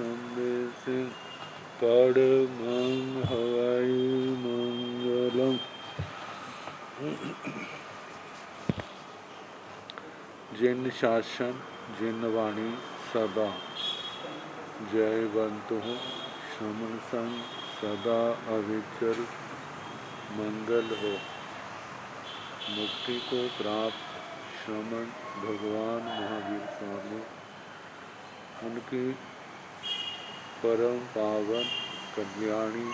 संदेशे परमं हवै मंगलम्। जिन शासन जिन वाणी सदा जयवंतु श्रमण संग सदा अविचल मंगल हो। मुक्ति को प्राप्त श्रमण भगवान महावीर स्वामी, उनकी परम पावन कल्याणी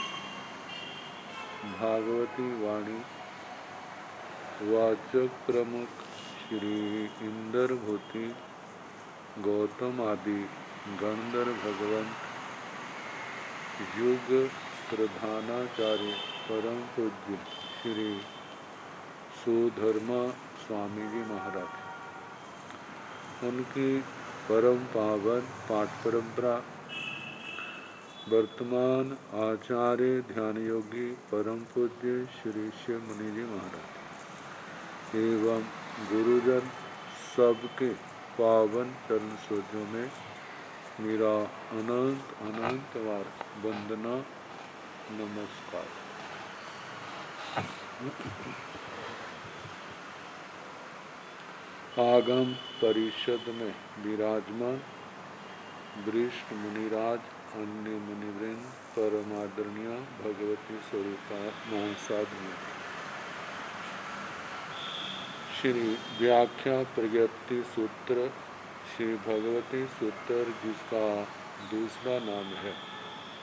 भागवती वाणी वाचक प्रमुख श्री इंदर भूति गौतम आदि गंधर्व भगवंत युग प्रधानाचार्य परम पूज्य श्री सुधर्मा स्वामी जी महाराज, उनकी परम पावन पाठ परंपरा वर्तमान आचार्य ध्यान योगी परम पूज्य श्री शिव मुनि जी महाराज एवं गुरुजन सबके पावन चरण सोजों में मेरा अनंत अनंत बार वंदना नमस्कार। आगम परिषद में विराजमान वरिष्ठ मुनिराज, अन्य मुनिवृंद, परमादरणीय भगवती स्वरूपा महासाधु, श्री व्याख्या प्रज्ञप्ति सूत्र श्री भगवती सूत्र, जिसका दूसरा नाम है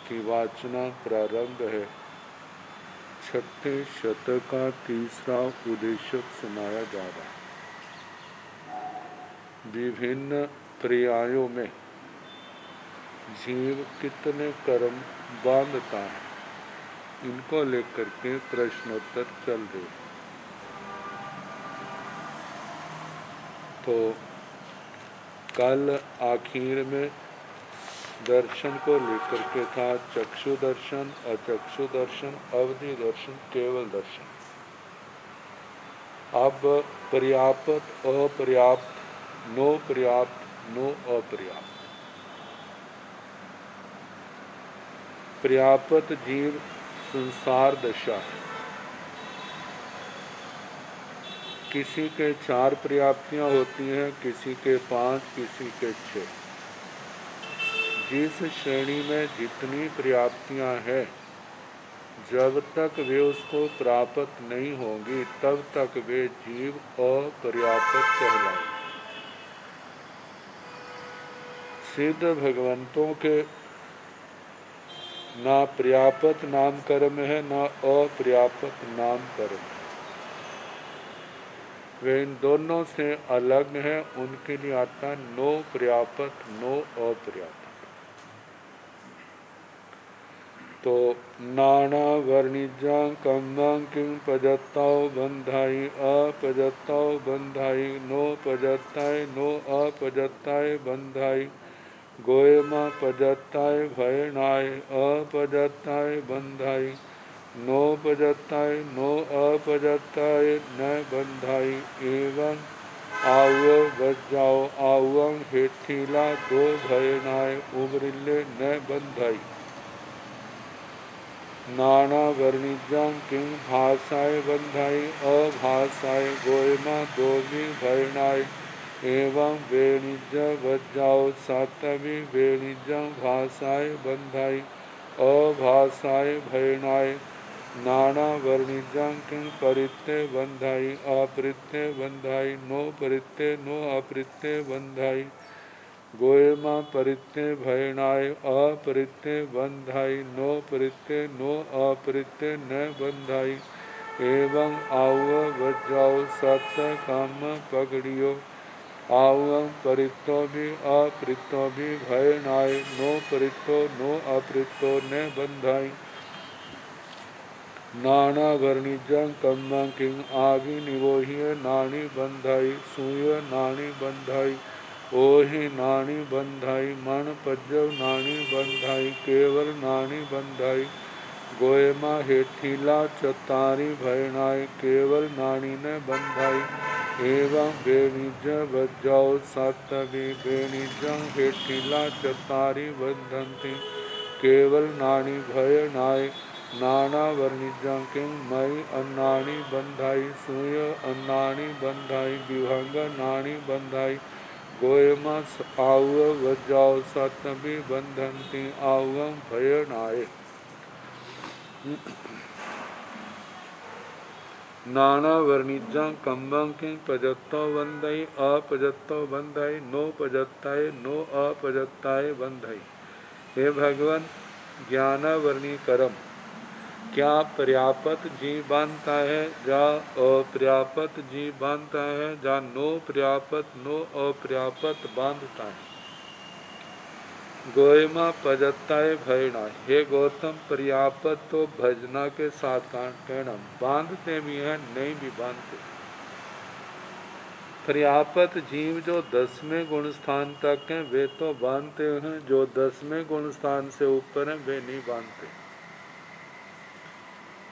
कि वाचना प्रारंभ है, छठे शतक का तीसरा उद्देश्य सुनाया जा रहा है। विभिन्न पर्यायों में जीव कितने कर्म बांधता है, इनको लेकर के प्रश्नोत्तर चल रहे। तो कल आखिर में दर्शन को लेकर के था चक्षु दर्शन, अचक्षु दर्शन, अवधि दर्शन, केवल दर्शन। अब पर्याप्त, अपर्याप्त, नो पर्याप्त, नो अपर्याप्त। पर्याप्त जीव संसार दशा है। किसी के 4 पर्याप्तियां होती हैं, किसी के 5, किसी के 6। जिस श्रेणी में जितनी पर्याप्तियां हैं, जब तक वे उसको प्राप्त नहीं होंगी तब तक वे जीव अपर्याप्त कहलाएंगे। सिद्ध भगवंतों के ना पर्याप्त नाम कर्म है, ना अपर्याप्त नाम कर्म है। वे इन दोनों से अलग हैं। उनके लिए आता नो पर्याप्त, नो अपर्याप्त। तो नाना वर्णिजा कम्मं किं पजत्ताओ Badhaai अपजत्ताओ Badhaai no पजत्ताय no अपजत्ताय Badhaai गोयमा पजत्ताय भयनाय अपजत्ताय Badhaai no पजत्ताय no अपजत्ताय न बंधाई एवं आव बजाओ आवं हेठीला दो भयनाय उबरिले न बंधाई नाना वर्णिजां किं भाषाय बंधाई अभाषाय गोयमा दोगी भयनाय एवं वेणिज बजाओ सातवी वेणिजा भाषाय बंधाई अभाषाय भयनाय नाना वर्णिजां किं परित्ते Badhaai अपरित्ते Badhaai no परित्ते no अपरित्ते Badhaai गोयमा परित्ते भयनाय अपरित्ते Badhaai no परित्ते no अपरित्ते न बंधाई एवं आव बजाओ सत काम पगड़ियो आवं परित्तो भी अपरित्तो भी भयनाय नो परित्तो नो अपरित्तो न बंधाई नाना वर्णिजं कम्मं किं आगि निवोह्य नानी बंधाई सूय नानी बंधाई ओहि नानी बंधाई मन पज्जव नानी बंधाई केवल नानी बंधाई गोयमा हेठीला चतारी भयनाय केवल नानी ने बंधाई एवं बेनिज बजाओ सतवे बेनिजं हेठिला चतारी बंधंती केवल नानी भय नाय नाना वर्णिजं किं मई अन्नानी बंधाई सूय अन्नानी बंधाई विभंग नानी बंधाई गोयमा आव वजाओ सतवी बंधंती आवम भय नाय। नाना वर्णिजा कम्बं किं पजत्तो बंधई अपजत्तो बंधई नो पजत्ताय नो अपजत्ताय बंधई। हे भगवान, ज्ञानावर्णी कर्म क्या पर्याप्त जी बांधता है, जा अपर्याप्त जी बांधता है, जा नो पर्याप्त नो अपर्याप्त बांधता है। गोयमा पजत्ताय भयना, हे गौतम पर्याप्त तो भजना के साथ कहना, बांधते भी हैं नहीं भी बांधते। पर्याप्त जीव जो 10वें गुण स्थान तक हैं वे तो बांधते हैं, जो 10वें गुण स्थान से ऊपर हैं वे नहीं बांधते।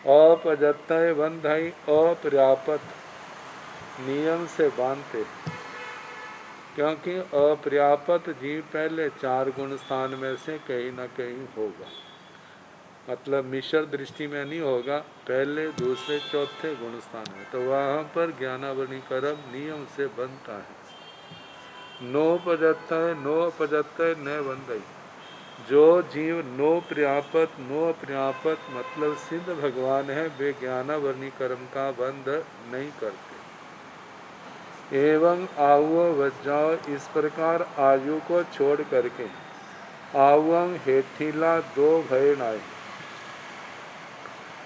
अपजत्ताय बंधाई अपर्याप्त नियम से बांधते, क्योंकि अपर्याप्त जीव पहले 4 गुण स्थान में से कहीं न कहीं होगा, मतलब मिश्र दृष्टि में नहीं होगा, पहले दूसरे चौथे गुण स्थान में, तो वहाँ पर ज्ञानावरणी कर्म नियम से बनता है। नो पजत्ताय नो अपजत्ताय न बंधई, जो जीव नो पर्याप्त नो अपर्याप्त मतलब सिद्ध भगवान है, वे ज्ञानावरणी कर्म का बंध नहीं करते। एवं आयु वज्जाओ, इस प्रकार आयु को छोड़ करके आवंग हेठीला दो भय नाय,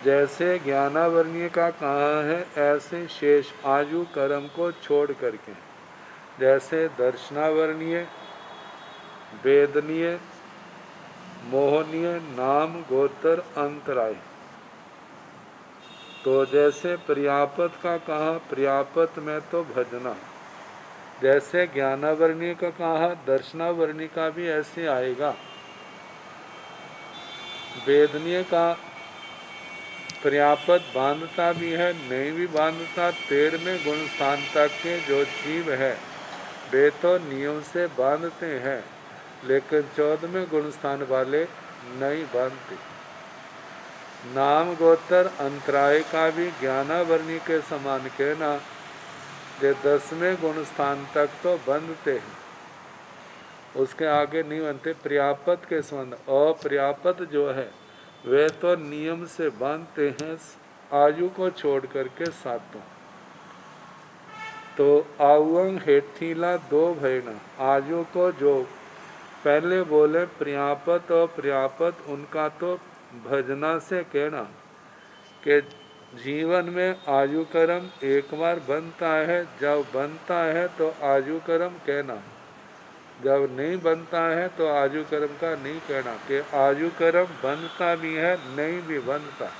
जैसे ज्ञानावर्णीय का कहा है ऐसे शेष आयु कर्म को छोड़ करके, जैसे दर्शनावर्णीय वेदनीय मोहनीय नाम गोत्र अंतराय। तो जैसे पर्याप्त का कहा पर्याप्त में तो भजना, जैसे ज्ञानावर्णीय का कहा दर्शनावर्णीय का भी ऐसे आएगा। वेदनीय का पर्याप्त बांधता भी है नहीं भी बांधता, 13वें गुण स्थान तक के जो जीव है वे तो नियम से बांधते हैं, लेकिन 14वें गुण स्थान वाले नहीं बांधते। नाम गोत्र अंतराय का भी ज्ञानावर्णी के समान कहना, जो 10वें गुण स्थान तक तो बंधते हैं, उसके आगे नहीं बनते। पर्याप्त के संबंध अपर्याप्त जो है वे तो नियम से बांधते हैं आयु को छोड़ करके सातों। तो आवंग हेठीला दो भयना, आयु को जो पहले बोले पर्याप्त और पर्याप्त उनका तो भजना से कहना कि जीवन में आयु कर्म एक बार बनता है, जब बनता है तो आयु कर्म कहना, जब नहीं बनता है तो आयु कर्म का नहीं कहना, कि आयु कर्म बनता भी है नहीं भी बनता।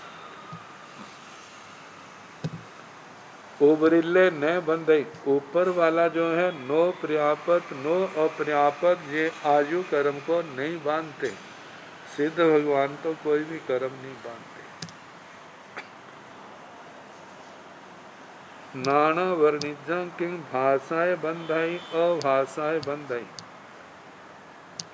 उबरिल्ले न बंधई, ऊपर वाला जो है नो पर्याप्त नो अपर्याप्त ये आयु कर्म को नहीं बांधते। सिद्ध भगवान तो कोई भी कर्म नहीं बांधते। नाना वर्णिजं किं भाषाएं बंधाई अभाषाएं बंधाई।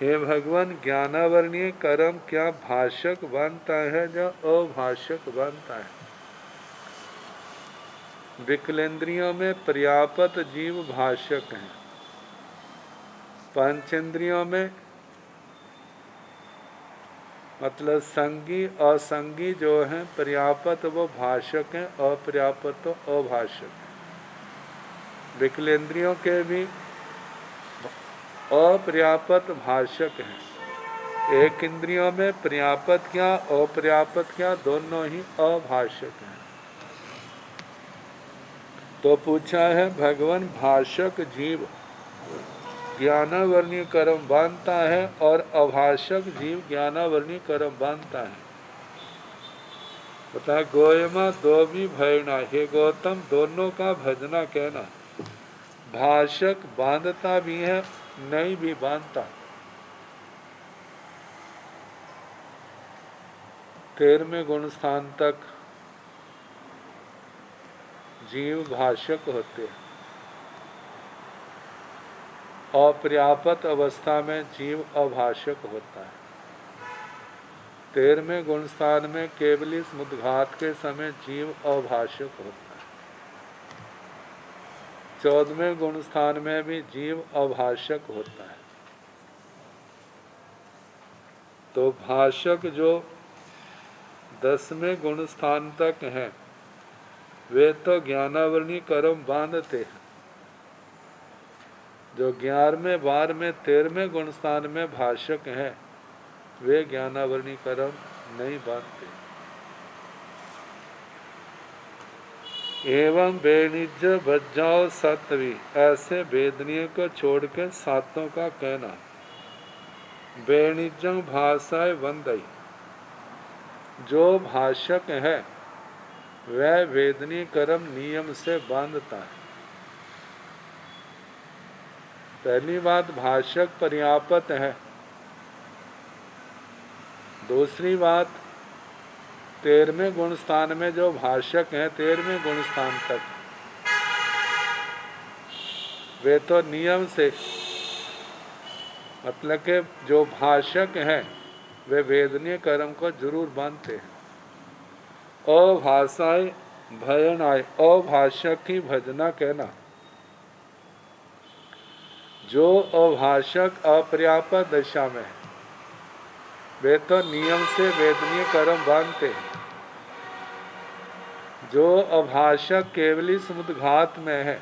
हे भगवान, ज्ञानावर्णीय कर्म क्या भाषक बनता है या अभाषक बनता है। विकलेंद्रियों में पर्याप्त जीव भाषक हैं, पंचेंद्रियों में मतलब संगी असंगी जो हैं पर्याप्त वो भाषक हैं, अपर्याप्त तो अभाषक। विकलेंद्रियों के भी अपर्याप्त भाषक हैं, एक इंद्रियों में पर्याप्त क्या अपर्याप्त क्या दोनों ही अभाषक हैं। तो पूछा है भगवान, भाषक जीव ज्ञानावर्णीय कर्म बांधता है और अभाषक जीव ज्ञानावर्णीय कर्म बांधता है। बता गोयमा दो भी भयना, हे गौतम दोनों का भजना कहना। भाषक बांधता भी है नहीं भी बांधता। 13वें गुण स्थान तक जीव भाषक होते हैं, अपर्याप्त अवस्था में जीव अभाषक होता है। 13वें गुण स्थान में केवली समुद्घात के समय जीव अभाषक होता है। 14वें गुण स्थान में भी जीव अभाषक होता है। तो भाषक जो 10वें गुण स्थान तक हैं वे तो ज्ञानावरणी कर्म बांधते हैं। जो 11वें 12वें 13वें गुण स्थान में भाषक हैं वे ज्ञानावरणी कर्म नहीं बांधते। एवं बेनिज भज्जाओ सत्वी, ऐसे वेदनीय को छोड़ के सातों का कहना। बेनिजं भाषाए वंदई, जो भाषक है वह वेदनीय कर्म नियम से बांधता है। पहली बात, भाषक पर्याप्त है। दूसरी बात, 13वें गुण स्थान में जो भाषक हैं 13वें गुण स्थान तक वे तो नियम से, मतलब के जो भाषक हैं वे वेदनीय कर्म को जरूर बांधते हैं। अभाषाए भयनाय, अभाषक की भजना कहना। जो अभाषक अपर्याप्त दशा में है वे तो नियम से वेदनीय कर्म बांधते हैं। जो अभाषक केवली समुद्घात में है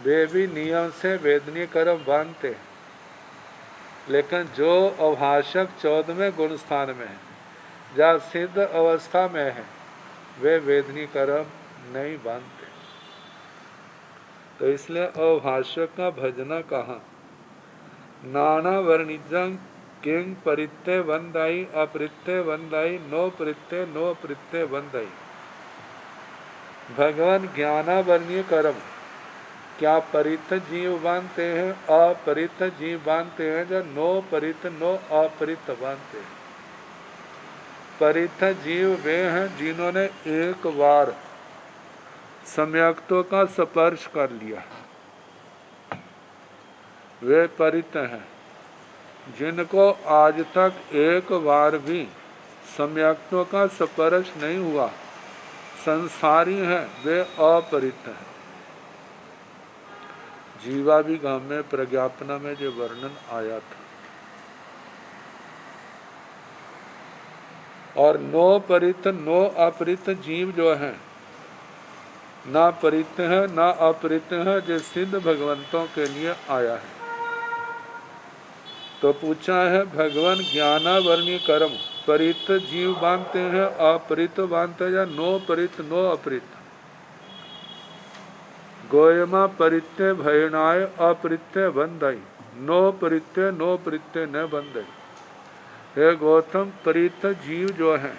वे भी नियम से वेदनीय कर्म बांधते हैं। लेकिन जो अभाषक 14वें गुण स्थान में है, जहाँ सिद्ध अवस्था में है, वे वेदनीय कर्म नहीं बांधते। तो इसलिए अभाषक का भजना कहा। नाना वर्णिजं किंग परित्य वंदाई, अपरित्य वंदाई, नो परित्य नो परित्य वंदाई। भगवान ज्ञानावरणीय कर्म क्या परित जीव बांधते हैं, अपरित जीव बांधते हैं, जो नो परित नो अपरित बांधते हैं। परित जीव वे हैं जिन्होंने एक बार सम्यक्तों का स्पर्श कर लिया, वे परित हैं। जिनको आज तक एक बार भी सम्यक्तों का स्पर्श नहीं हुआ, संसारी हैं, वे अपरित हैं। जीवाभिगाम में प्रज्ञापना में जो वर्णन आया था। और नो परित नो अपरित जीव जो हैं, ना परित है ना अपरित है, जो सिद्ध भगवंतों के लिए आया है। तो पूछा है भगवान ज्ञानावरणीय कर्म परित जीव बांधते हैं, अपरित बांधते हैं, या नो परित नो अपरित। गोयमा परित्य भयनाय अपरित्य बंधई, नो परित्य नो परित्य न बंधई। हे गौतम, परित जीव जो हैं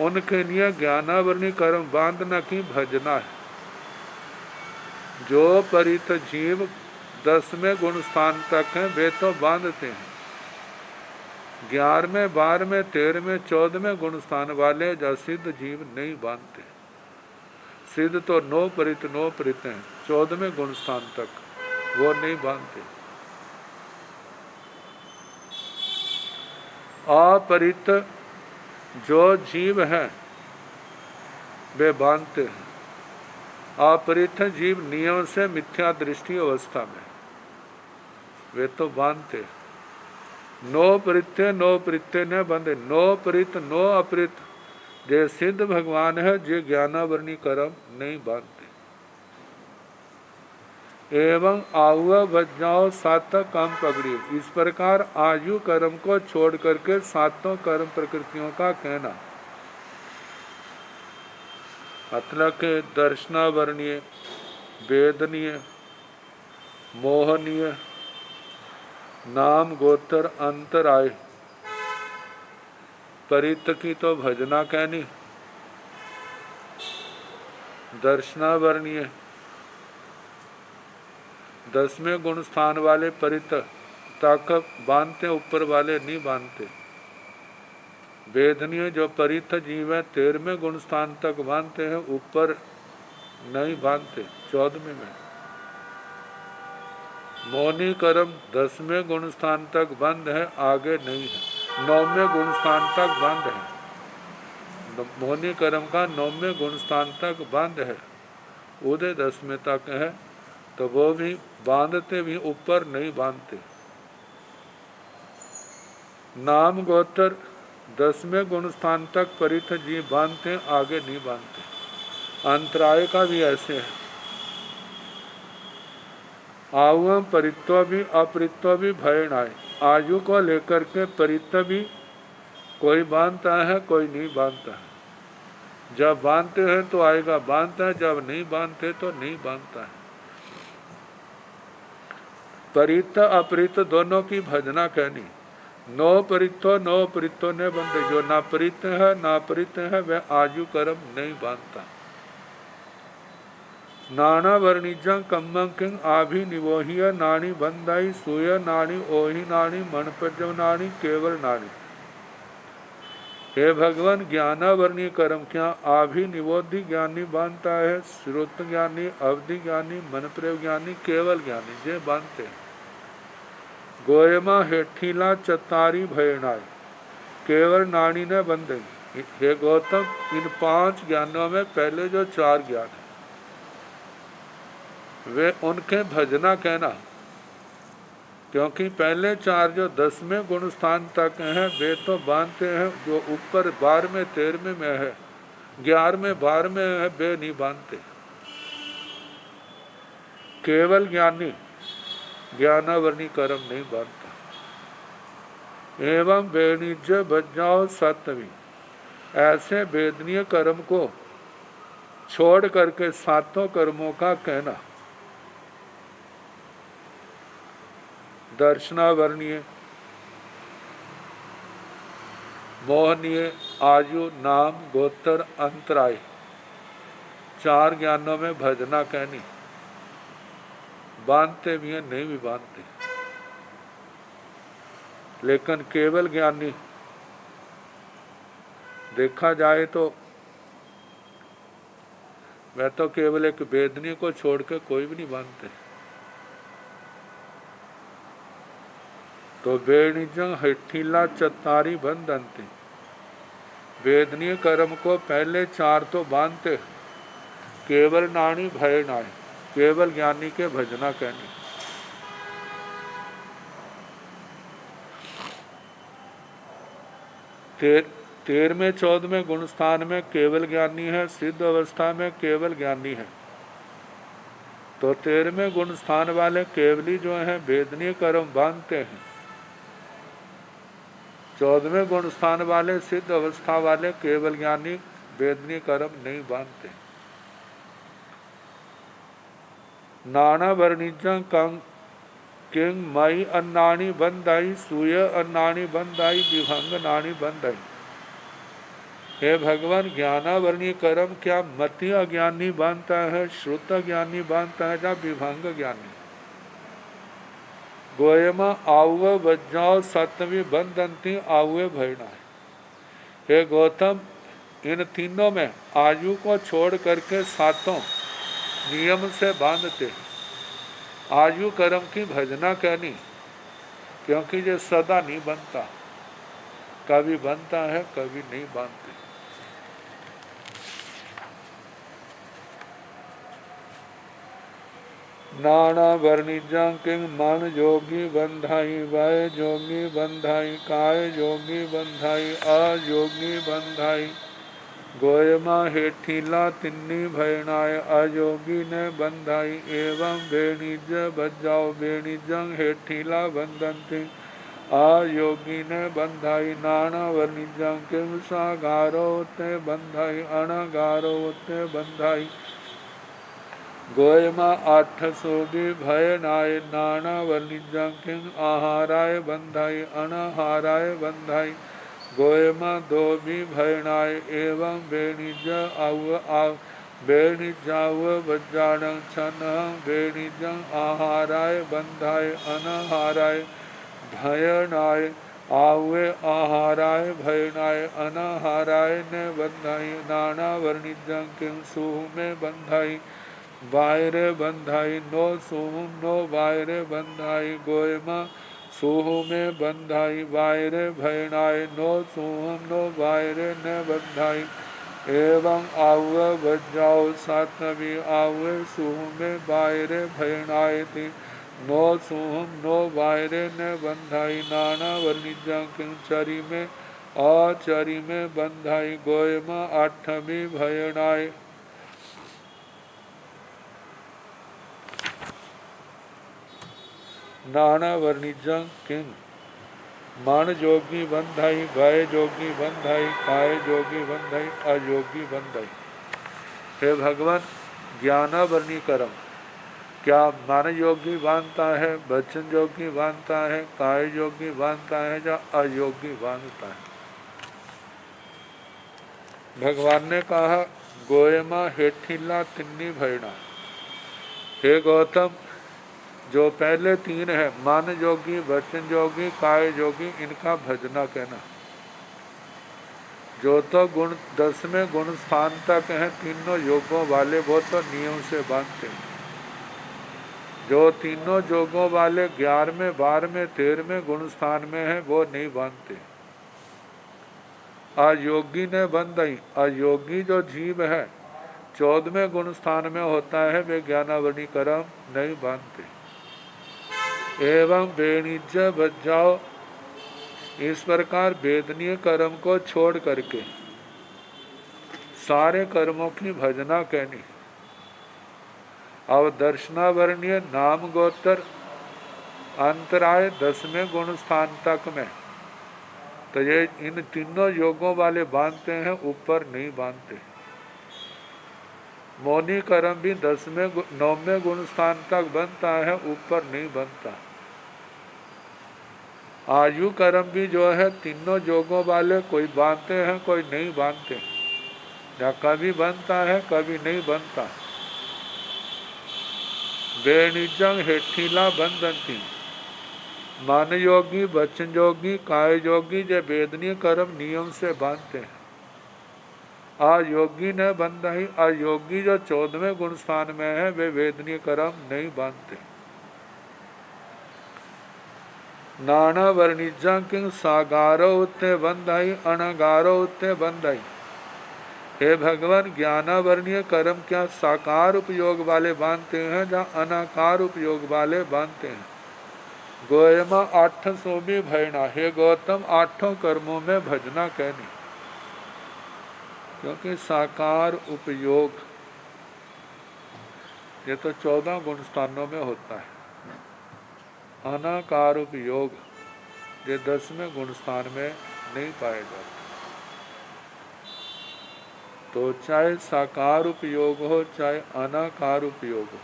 उनके लिए ज्ञानावरणीय कर्म बांधना की भजना है। जो परित जीव 10वें गुण स्थान तक हैं वे तो बांधते हैं। 11वें 12वें 13वें 14वें गुण स्थान वाले जो सिद्ध जीव नहीं बांधते। सिद्ध तो नो परित हैं, 14वें गुण स्थान तक वो नहीं बांधते। अपरित जो जीव हैं वे बांधते हैं। अपरित जीव नियम से मिथ्या दृष्टि अवस्था में वे तो बांधते हैं। नो परित्य नो परित्य न बंधे, नो परित नो अपरित। जे सिद्ध भगवान है जे ज्ञानावरणीय कर्म नहीं बांधते। एवं आयु भज्जाओ सात काम पगड़ी, इस प्रकार आयु कर्म को छोड़ करके सातों कर्म प्रकृतियों का कहना। मतलब के दर्शनावरणीय, वेदनीय, मोहनीय, नाम गोत्र अंतराय, परित की तो भजना कहनी। दर्शनावरणीय 10वें गुण स्थान वाले परित तक बांधते, ऊपर वाले नहीं बांधते। वेदनीय जो परित जीव है 13वें गुण स्थान तक बांधते हैं, ऊपर नहीं बांधते 14वें में। मौनी कर्म 10वें गुण स्थान तक बंद है, आगे नहीं है। 9वें गुण स्थान तक बंद है। मौनी कर्म का 9वें गुण स्थान तक बंद है, उदय 10वें तक है। तो वो भी बांधते भी ऊपर नहीं बांधते। नाम गोत्र 10वें गुण स्थान तक परिथ जी बांधते, आगे नहीं बांधते। अंतराय का भी ऐसे है। आव परित्व भी अपरित्व भी भय नाय। आयु को लेकर के परित्व भी कोई बांधता है, कोई नहीं बांधता है। जब बांधते हैं तो आएगा बांधता है, जब नहीं बांधते तो नहीं बांधता है। परित अपरित दोनों की भजना कहनी। नो परितो नो परितो ने बंधे। जो ना परित है ना परित है वह आयु कर्म नहीं बांधता। नाना वर्णिजा कम्मं किंग आभि निवोहिय नानी बंधाई सूय नानी ओहि नानी मन प्रजव नानी केवल नानी। हे भगवान, ज्ञानावर्णीय कर्म क्या आभि निवोधि ज्ञानी बांधता है, श्रुत ज्ञानी, अवधि ज्ञानी, मन प्रयोग ज्ञानी, केवल ज्ञानी जे बांधते हैं। गोयमा हेठीला चतारी भयनाय। केवल नानी ने बंधे। हे गौतम, इन 5 ज्ञानों में पहले जो 4 ज्ञान है वे उनके भजना कहना, क्योंकि पहले 4 जो 10वें गुण स्थान तक हैं वे तो बांधते हैं। जो ऊपर 12वें 13वें में है, 11वें 12वें है, वे नहीं बांधते। केवल ज्ञानी ज्ञानावर्णी कर्म नहीं बांधता। एवं वेणिज्य बजाओ सतवी। ऐसे वेदनीय कर्म को छोड़ करके 7 कर्मों का कहना। दर्शनावर्णीय, मोहनीय, आयु, नाम, गोत्र, अंतराय, 4 ज्ञानों में भजना कहनी। बांधते भी हैं, नहीं भी बांधते। लेकिन केवल ज्ञानी देखा जाए तो वह तो केवल एक वेदनी को छोड़ के कोई भी नहीं बांधते। तो वेणिजंग हठीला चतारी बंधनते। वेदनीय कर्म को पहले 4 तो बांधते। केवल नानी भय नाय। केवल ज्ञानी के भजना कहनी। तेरहवें 14वें गुण स्थान में केवल ज्ञानी है, सिद्ध अवस्था में केवल ज्ञानी है। तो 13वें गुण स्थान वाले केवली जो हैं वेदनीय कर्म बांधते हैं। 14वें गुण स्थान वाले सिद्ध अवस्था वाले केवल ज्ञानी वेदनीय कर्म नहीं बांधते। नाना वर्णिजा कंग किंग मई अन्नाणी बंधाई सूय अन्नाणी बंधाई विभंग नाणी बंधाई। हे भगवान, ज्ञानावर्णीय कर्म क्या मति अज्ञानी बांधता है, श्रुत ज्ञानी बांधता है या विभंग ज्ञानी। गोयमा आउव वज्जाओ सतवी बंधंती आउवे भयना। हे गौतम, इन तीनों में आयु को छोड़ करके 7 नियम से बांधते। आयु कर्म की भजना कहनी, क्योंकि ये सदा नहीं बनता, कभी बनता है कभी नहीं बनते। नाना वर्णिजा किंग मन जोगी बंधाई वय जोगी बंधाई काय जोगी बंधाई अयोगी बंधाई। गोयमा हेठीला तिन्नी भयनाय अयोगी ने बंधाई। एवं वेणिज बजाओ वेणिजंग हेठीला बंधनती अयोगी ने बंधाई। नाना वर्णिजंग किम सागारो ते बंधाई अणगारो ते बंधाई। गोयमा 8 सोगी भयनाय। नाना वर्णिजंग किंग आहाराय बंधाई अनहाराय बंधाई। गोयमा 2 भी भयनाय। एवं वेणिज वेणिजाव वज्राणं छन वेणिजं आहाराय बंधाय अनहाराय भयनाय। आवे आहाराय भयनाय अनहाराय ने बंधाई। नाना वर्णिजं किंग सूह में बंधाई बायरे बंधाई नो सूहम नो बायरे बंधाई गोयमा सूहू में बंधाई बायरे भयनाय नो सूहम नो बायरे न बंधाई एवं आवे बजाओ सातवी आवे सूह में बायरे भयनाय थी नो सूहम नो बायरे न बंधाई नाना वनिजा किंचरी में आचरी में बंधाई गोयमा आठवी भयनाय नाना वर्णिजं किंग मन जोगी बंधाई भय जोगी बंधाई काय जोगी बंधाई अयोगी बंधाई। हे भगवान, ज्ञानावरणी कर्म क्या मन योगी बांधता है, वचन योगी बांधता है, काय योगी बांधता है या अयोगी बांधता है। भगवान ने कहा गोयमा हेठिला तिन्नी भयना। हे गौतम, जो पहले तीन है मन योगी वचन योगी काय योगी, इनका भजना कहना। जो तो गुण 10वें गुण स्थान तक है तीनों योगों वाले वो तो नियम से बांधते हैं। जो तीनों योगों वाले 11वें 12वें 13वें गुण स्थान में है वो नहीं बांधते। अयोगी ने बंधाई। अयोगी जो जीव है 14वें गुण स्थान में होता है वे ज्ञानावरणी कर्म नहीं बांधते। एवं बेनिज बजाओ, इस प्रकार वेदनीय कर्म को छोड़ करके सारे कर्मों की भजना कहनी। अब दर्शनावरणीय नाम गोत्र अंतराय 10वें गुण स्थान तक में तो ये इन तीनों योगों वाले बांधते हैं, ऊपर नहीं बांधते। मौनी कर्म भी 9वें गुण स्थान तक बनता है, ऊपर नहीं बनता। आयु कर्म भी जो है तीनों योगों वाले कोई बांधते हैं कोई नहीं बांधते, या कभी बनता है कभी नहीं बनता। बेनिजंग हेठीला बंधनती। मन योगी वचन योगी काय योगी जो वेदनीय कर्म नियम से बांधते हैं। अयोगी ने बंधाई। अयोगी जो 14वें गुण स्थान में है वे वेदनीय कर्म नहीं बांधते। नाना वर्णिजा किंग सागारो उत्ते बंधाई अनगारो उत्ते बंधाई। हे भगवान, ज्ञानावरणीय कर्म क्या साकार उपयोग वाले बांधते हैं या अनाकार उपयोग वाले बांधते हैं। गोयमा 800 भी भयना। हे गौतम, 8 कर्मों में भजना कहनी, क्योंकि साकार उपयोग ये तो 14 गुण स्थानों में होता है। अनाकार उपयोग ये 10वें गुण स्थान में नहीं पाए जाते। तो चाहे साकार उपयोग हो चाहे अनाकार उपयोग हो,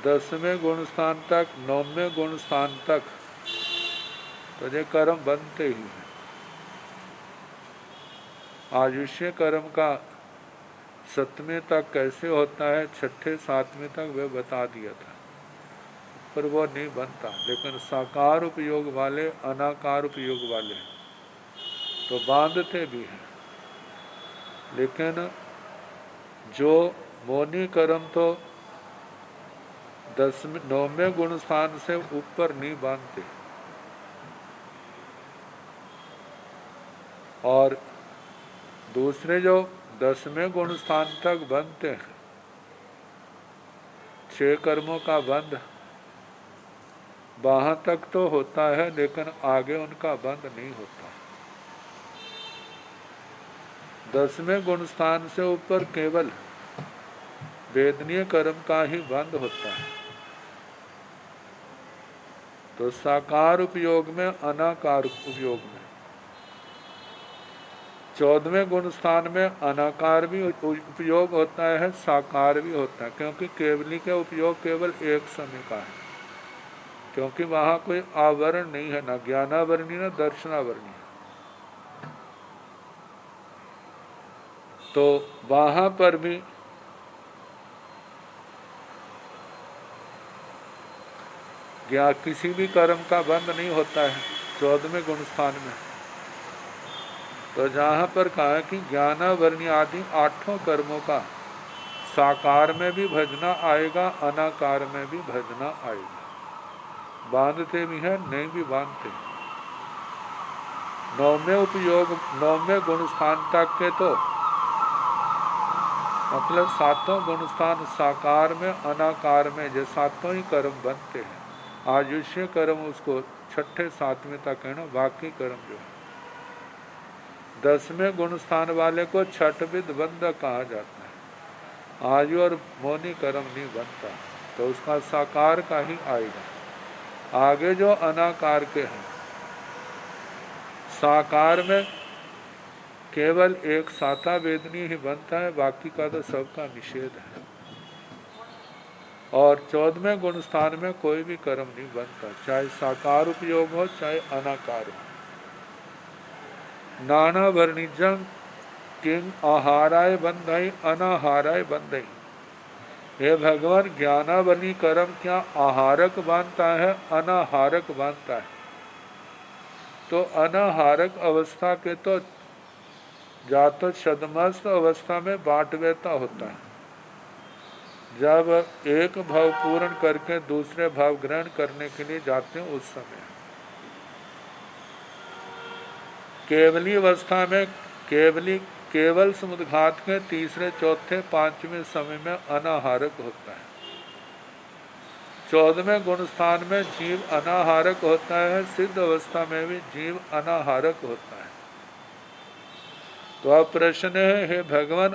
10वें गुण स्थान तक 9वें गुण स्थान तक तो ये कर्म बनते ही हैं। आयुष्य कर्म का 7वें तक कैसे होता है, 6ठे 7वें तक वे बता दिया था, पर वो नहीं बनता। लेकिन साकार उपयोग वाले अनाकार उपयोग वाले तो बांधते भी हैं। लेकिन जो मौनी कर्म तो 9वें गुण स्थान से ऊपर नहीं बांधते, और दूसरे जो 10वें गुण स्थान तक बनते हैं, 6 कर्मों का बंध वहां तक तो होता है लेकिन आगे उनका बंध नहीं होता। 10वें गुण स्थान से ऊपर केवल वेदनीय कर्म का ही बंध होता है। तो साकार उपयोग में अनाकार उपयोग में 14वें गुण स्थान में अनाकार भी उपयोग होता है, साकार भी होता है, क्योंकि केवली का उपयोग केवल एक समय का है, क्योंकि वहां कोई आवरण नहीं है, ना ज्ञानावरणी ना दर्शनावरणी। तो वहां पर भी किसी भी कर्म का बंध नहीं होता है 14वें गुण स्थान में। तो जहां पर कहा कि ज्ञानावरणी आदि 8 कर्मों का साकार में भी भजना आएगा, अनाकार में भी भजना आएगा। बांधते भी हैं, नहीं भी बांधते। नौवें उपयोग, नौवें गुण स्थान तक के तो मतलब सातों गुण स्थान साकार में, अनाकार में, जो सातों ही कर्म बनते हैं। आयुष्य कर्म उसको छठे सातवें तक है ना, बाकी कर्म जो है। 10वें गुण स्थान वाले को छठविद बंधक कहा जाता है। आयु और मौनी कर्म नहीं बनता, तो उसका साकार का ही आएगा। आगे जो अनाकार के हैं, साकार में केवल एक साता वेदनी ही बनता है, बाकी का तो सबका निषेध है। और 14वें गुण स्थान में कोई भी कर्म नहीं बनता, चाहे साकार उपयोग हो चाहे अनाकार हो। नाना वर्णिजं किंग आहाराय बंधई अनाहाराय बंधई। हे भगवान, ज्ञानावली कर्म क्या आहारक बांधता है, अनाहारक बांधता है? तो अनाहारक अवस्था के तो या तो छदमस्त अवस्था में बांटवेता होता है, जब एक भाव पूर्ण करके दूसरे भाव ग्रहण करने के लिए जाते हैं उस समय। केवली अवस्था में केवल समुद्घात के तीसरे चौथे पांचवें समय में अनाहारक होता है। 14वें गुण स्थान में जीव अनाहारक होता है, सिद्ध अवस्था में भी जीव अनाहारक होता है। तो अब प्रश्न है, हे भगवान,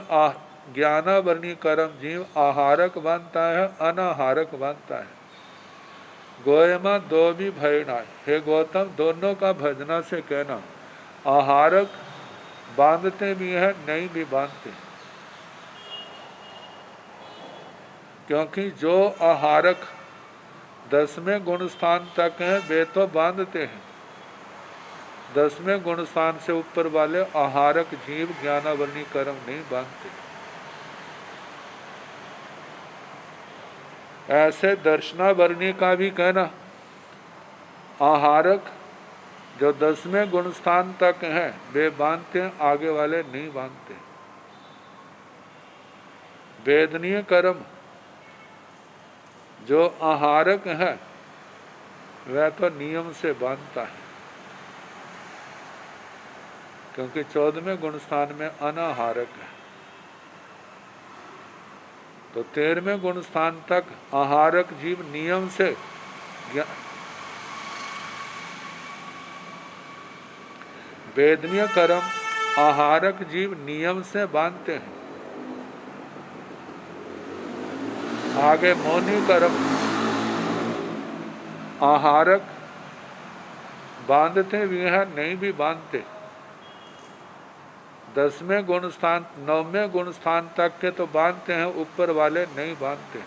ज्ञानावरणी कर्म जीव आहारक बनता है, अनाहारक बनता है? गोयमा दो भी भयनाय। हे गौतम, दोनों का भजना से कहना। आहारक बांधते भी है, नहीं भी बांधते, क्योंकि जो आहारक 10वें गुण स्थान तक हैं वे तो बांधते हैं। 10वें गुण स्थान से ऊपर वाले आहारक जीव ज्ञानावरणी कर्म नहीं बांधते। ऐसे दर्शनावरणी का भी कहना, आहारक जो 10वें गुण स्थान तक हैं वे बांधते हैं, आगे वाले नहीं बांधते। वेदनीय कर्म जो आहारक है वह तो नियम से बांधता है, क्योंकि 14वें गुण स्थान में अनाहारक है। तो 13वें गुण स्थान तक आहारक जीव नियम से वेदनीय कर्म आहारक जीव नियम से बांधते हैं। आगे मौनी कर्म आहारक बांधते भी हैं, नहीं भी बांधते। 10वें गुण स्थान 9वें गुण स्थान तक के तो बांधते हैं, ऊपर वाले नहीं बांधते।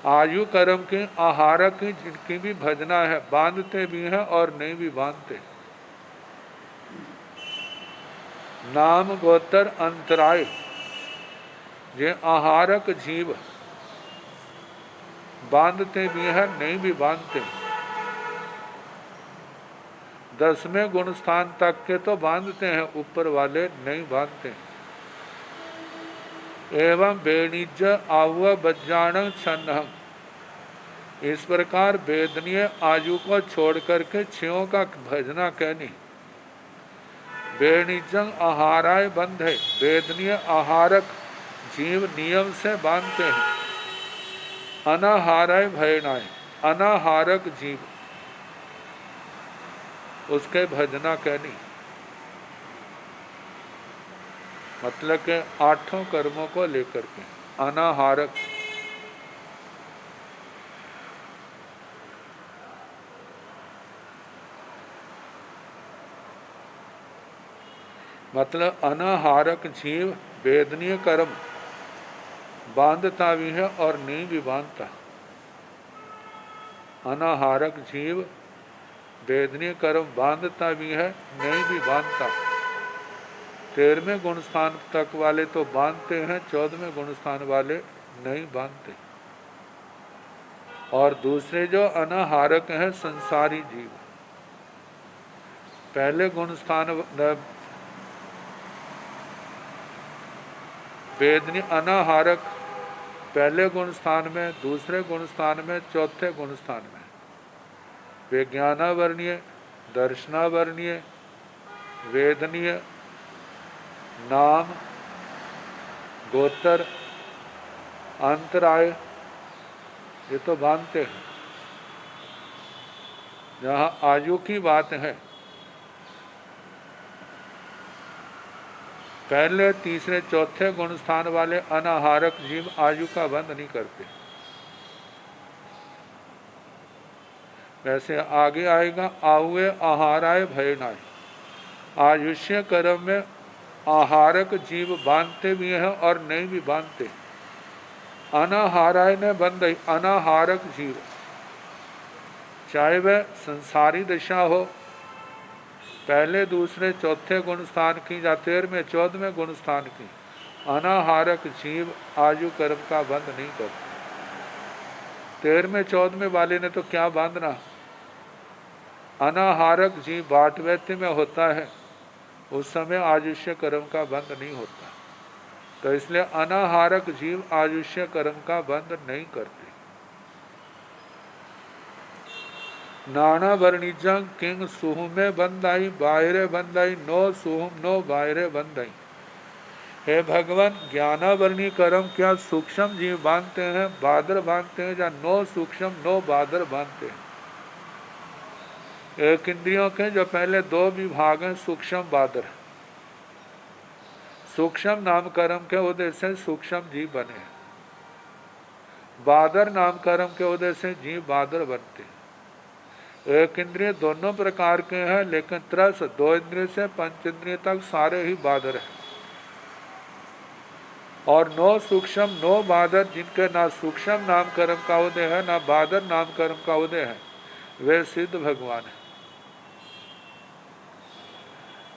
आयु कर्म के आहारक जिनकी भी भजना है बांधते भी हैं और नहीं भी बांधते। नाम गोत्र अंतराय ये आहारक जीव बांधते भी हैं, नहीं भी बांधते। 10वें गुण स्थान तक के तो बांधते हैं, ऊपर वाले नहीं बांधते। एवं बेणिज आव बज्जाण छन्न। इस प्रकार वेदनीय आयु को छोड़ करके छयों का भजना कहनी। बेणिजंग आहाराय बंधे, वेदनीय आहारक जीव नियम से बांधते हैं। अनाहाराय भयनाय, अनाहारक जीव उसके भजना कहनी। मतलब के 8 कर्मों को लेकर के अनाहारक। मतलब अनाहारक जीव वेदनीय कर्म बांधता भी है और नहीं भी बांधता। अनाहारक जीव वेदनीय कर्म बांधता भी है, नहीं भी बांधता। 13वें गुण स्थान तक वाले तो बांधते हैं, 14वें गुण स्थान वाले नहीं बांधते। और दूसरे जो अनाहारक हैं संसारी जीव, पहले गुण स्थान वेदनी अनाहारक पहले गुण स्थान में, दूसरे गुण स्थान में, चौथे गुण स्थान में। वे ज्ञानावर्णीय, दर्शनावर्णीय, वेदनीय, नाम, गोत्र, अंतराय, ये तो मानते हैं। जहाँ आयु की बात है, पहले तीसरे चौथे गुण स्थान वाले अनाहारक जीव आयु का बंध नहीं करते। वैसे आगे आएगा, आहुए आहाराय भयनाय। आयुष्य कर्म में आहारक जीव बांधते भी हैं और नहीं भी बांधते। अनाहाराय ने बंध, अनाहारक जीव, चाहे वह संसारी दशा हो, पहले दूसरे चौथे गुण स्थान की या 13वें 14वें गुण स्थान की, अनाहारक जीव आयु कर्म का बंध नहीं करते। 13वें 14वें वाले ने तो क्या बांधना। अनाहारक जीव बाट व्यक्ति में होता है, उस समय आयुष्य कर्म का बंध नहीं होता। तो इसलिए अनाहारक जीव आयुष्य कर्म का बंध नहीं करते। नाना वर्णिजंग किंग सुहु में बंधाई, बाहरे बंधाई, नो सुहुम नो बाहरे बंधाई। हे भगवान, ज्ञानावर्णी कर्म क्या सूक्ष्म जीव बांधते हैं, बादर बांधते हैं, या नो सूक्ष्म नो बादर बांधते हैं। एक इंद्रियों के जो पहले 2 विभाग हैं, सूक्ष्म बादर। सूक्ष्म नाम कर्म के उदय से सूक्ष्म जीव बने, बादर नाम कर्म के उदय से जीव बादर बनते। एक इंद्रिय दोनों प्रकार के हैं, लेकिन त्रस 2 इंद्रिय से 5 इंद्रिय तक सारे ही बादर हैं। और नो सूक्ष्म नो बादर, जिनके ना सूक्ष्म नाम कर्म का उदय है, ना बादर नाम कर्म का उदय है, वे सिद्ध भगवान है।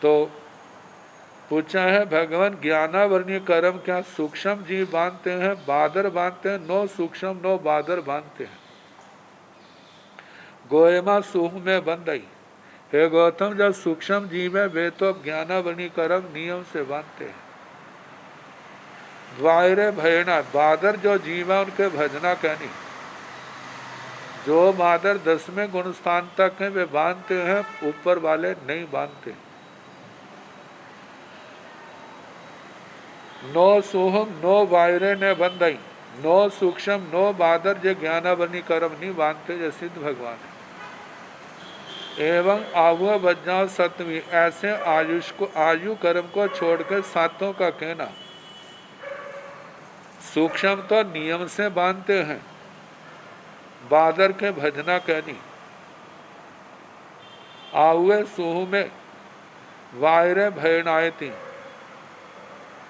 तो पूछा है, भगवान ज्ञानावर्णीय कर्म क्या सूक्ष्म जीव बांधते हैं, बादर बांधते हैं, नो सूक्ष्म नो बादर बांधते हैं। गोयमा सूह में बंधई। हे गौतम, जब सूक्ष्म जीव है वे तो ज्ञानावर्णीय कर्म नियम से बांधते हैं। द्वायरे भयना, बादर जो जीव है उनके भजना कहनी। जो बादर 10वें गुण स्थान तक है वे बांधते हैं, ऊपर वाले नहीं बांधते। नो सोहम नो वायरे ने बंधई, नो सूक्ष्म नो बादर, जो ज्ञानावर्णी कर्म नहीं बांधते, जो सिद्ध भगवान है। एवं आयु बज्जा सतवी, ऐसे आयु कर्म को छोड़कर सातों का कहना। सूक्ष्म तो नियम से बांधते हैं, बादर के भजना कहनी। आहुए सूह में वायरे भयनायती,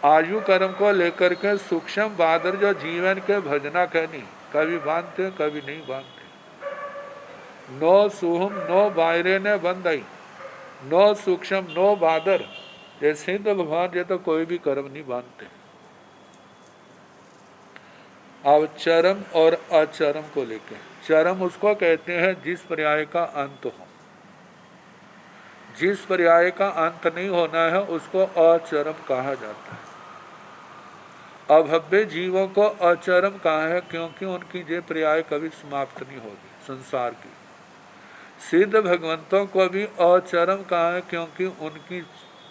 आयु कर्म को लेकर के सूक्ष्म बादर जो जीवन के भजना कहनी, कभी बांधते कभी नहीं बांधते। नो सुहम नो बायरे ने बंधई, नो सूक्ष्म नो बादर, ये सिद्ध भगवान ये तो कोई भी कर्म नहीं बांधते। अब चरम और अचरम को लेकर, चरम उसको कहते हैं जिस पर्याय का अंत हो। जिस पर्याय का अंत नहीं होना है उसको अचरम कहा जाता है। अभव्य जीवों को अचरम कहा है क्योंकि उनकी ये पर्याय कभी समाप्त नहीं होगी संसार की। सिद्ध भगवंतों को भी अचरम कहा है क्योंकि उनकी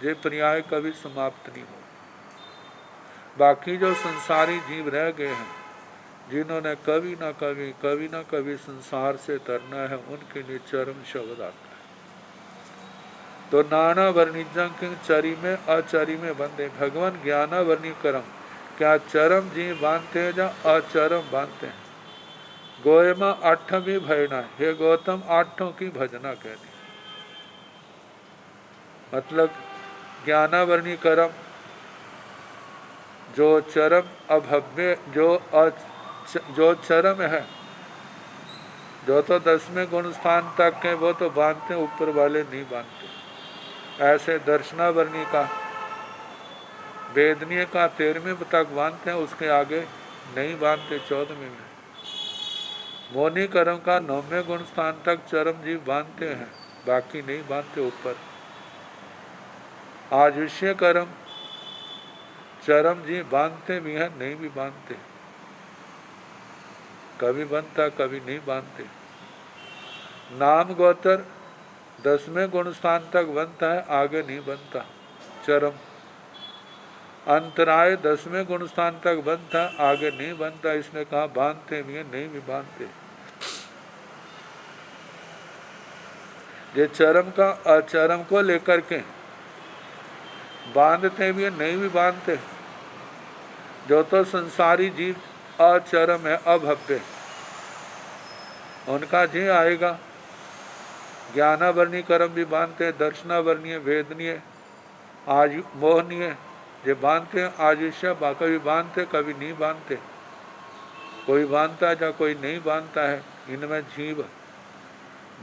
ये पर्याय कभी समाप्त नहीं होगी। बाकी जो संसारी जीव रह गए हैं, जिन्होंने कभी ना कभी संसार से तरना है, उनके लिए चरम शब्द आता है। तो नाना वर्णिजं के चरी में अचरी में बंधे। भगवान ज्ञानावर्णी कर्म क्या चरम जीव बांधते हैं या अचरम बांधते हैं। गोयमा 8वीं भजना, हे गौतम 8 की भजना कह दी। मतलब ज्ञानावर्णी कर्म जो चरम अभव्य जो चरम है, जो तो 10वें गुण स्थान तक है वो तो बांधते, ऊपर वाले नहीं बांधते। ऐसे दर्शनावर्णी का, वेदनीय का 13वें तक बांधते हैं, उसके आगे नहीं बांधते 14वें में। मौनी कर्म का 9वें गुण स्थान तक चरम जीव बांधते हैं, बाकी नहीं बांधते ऊपर। आयुष्य कर्म चरम जी बांधते भी हैं, नहीं भी बांधते, कभी बनता कभी नहीं बांधते। नाम गोत्र 10वें गुण स्थान तक बनता है, आगे नहीं बनता। चरम अंतराय 10वें गुण स्थान तक बनता है, आगे नहीं बनता। इसने कहा बांधते भी हैं, नहीं भी बांधते। ये चरम का अचरम को लेकर के बांधते भी हैं, नहीं भी बांधते। जो तो संसारी जीव अचरम है, अभव्य, उनका जी आएगा। ज्ञानावरणीय कर्म भी बांधते, दर्शनावरणीय, वेदनीय, आज मोहनीय, ये बांधते हैं। आयुष्य कभी बांधते कभी नहीं बांधते, कोई बांधता है या कोई नहीं बांधता है। इनमें जीव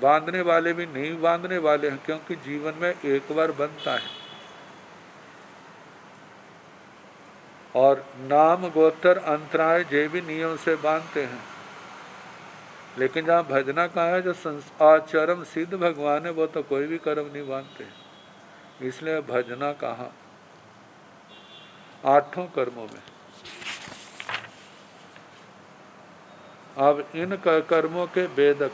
बांधने वाले भी नहीं बांधने वाले हैं, क्योंकि जीवन में एक बार बनता है। और नाम गोत्र अंतराय जे भी नियम से बांधते हैं। लेकिन जहाँ भजना कहा है, जो आचरम सिद्ध भगवान है, वो तो कोई भी कर्म नहीं बांधते, इसलिए भजना कहा 8 कर्मों में। अब इन कर्मों के वेदक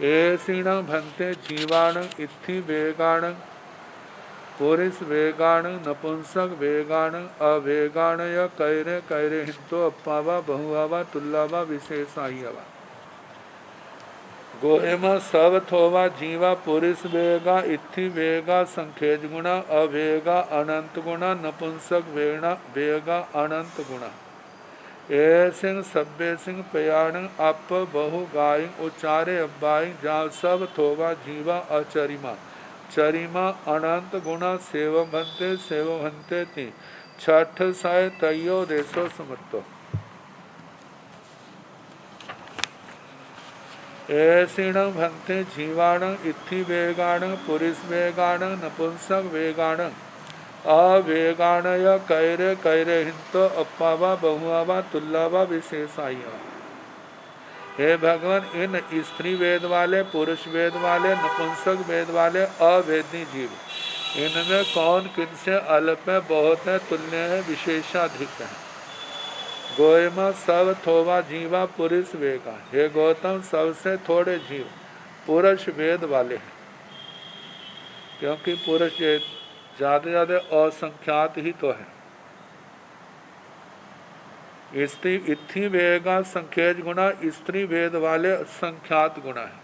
एसीण भंते जीवाण इत्थि वेगाण पुरुष वेगाण नपुंसक वेगाण अवेगाण या कैरे कैरे हिंतो अप्पावा बहुआवा तुल्लावा विशेषाहियावा गोहेमा सब थोवा जीवा पुरुष वेगा इत्थि वेगा संखेज गुणा अवेगा अनंत गुणा नपुंसक वेगा अनंत गुणा ए सिंह सब्बे सिंह पयाण अप बहु गाय उचारे अब्बाई जा सब थोवा जीवा अचरिमा चरिमा अनंत गुणा सेव भंते ती छठ साय तयो देशो समर्तो ऐसीण भंते जीवाण इत्थि वेगाण पुरुष वेगाण नपुंसक वेगाण अवेगाण या कैरे कैरे हिंतो अप्पावा बहुआवा तुल्लावा विशेषाया। हे भगवान, इन स्त्री वेद वाले, पुरुष वेद वाले, नपुंसक वेद वाले, अवेदी जीव, इनमें कौन किनसे अल्प है, बहुत है, तुल्य है, विशेषाधिक है। गोयमा सब थोवा जीवा पुरुष वेगा। हे गौतम, सबसे थोड़े जीव पुरुष वेद वाले हैं, क्योंकि पुरुष ज्यादा असंख्यात ही तो है। स्त्री इत्थि वेगा संख्यज गुणा, स्त्री वेद वाले संख्यात गुणा है।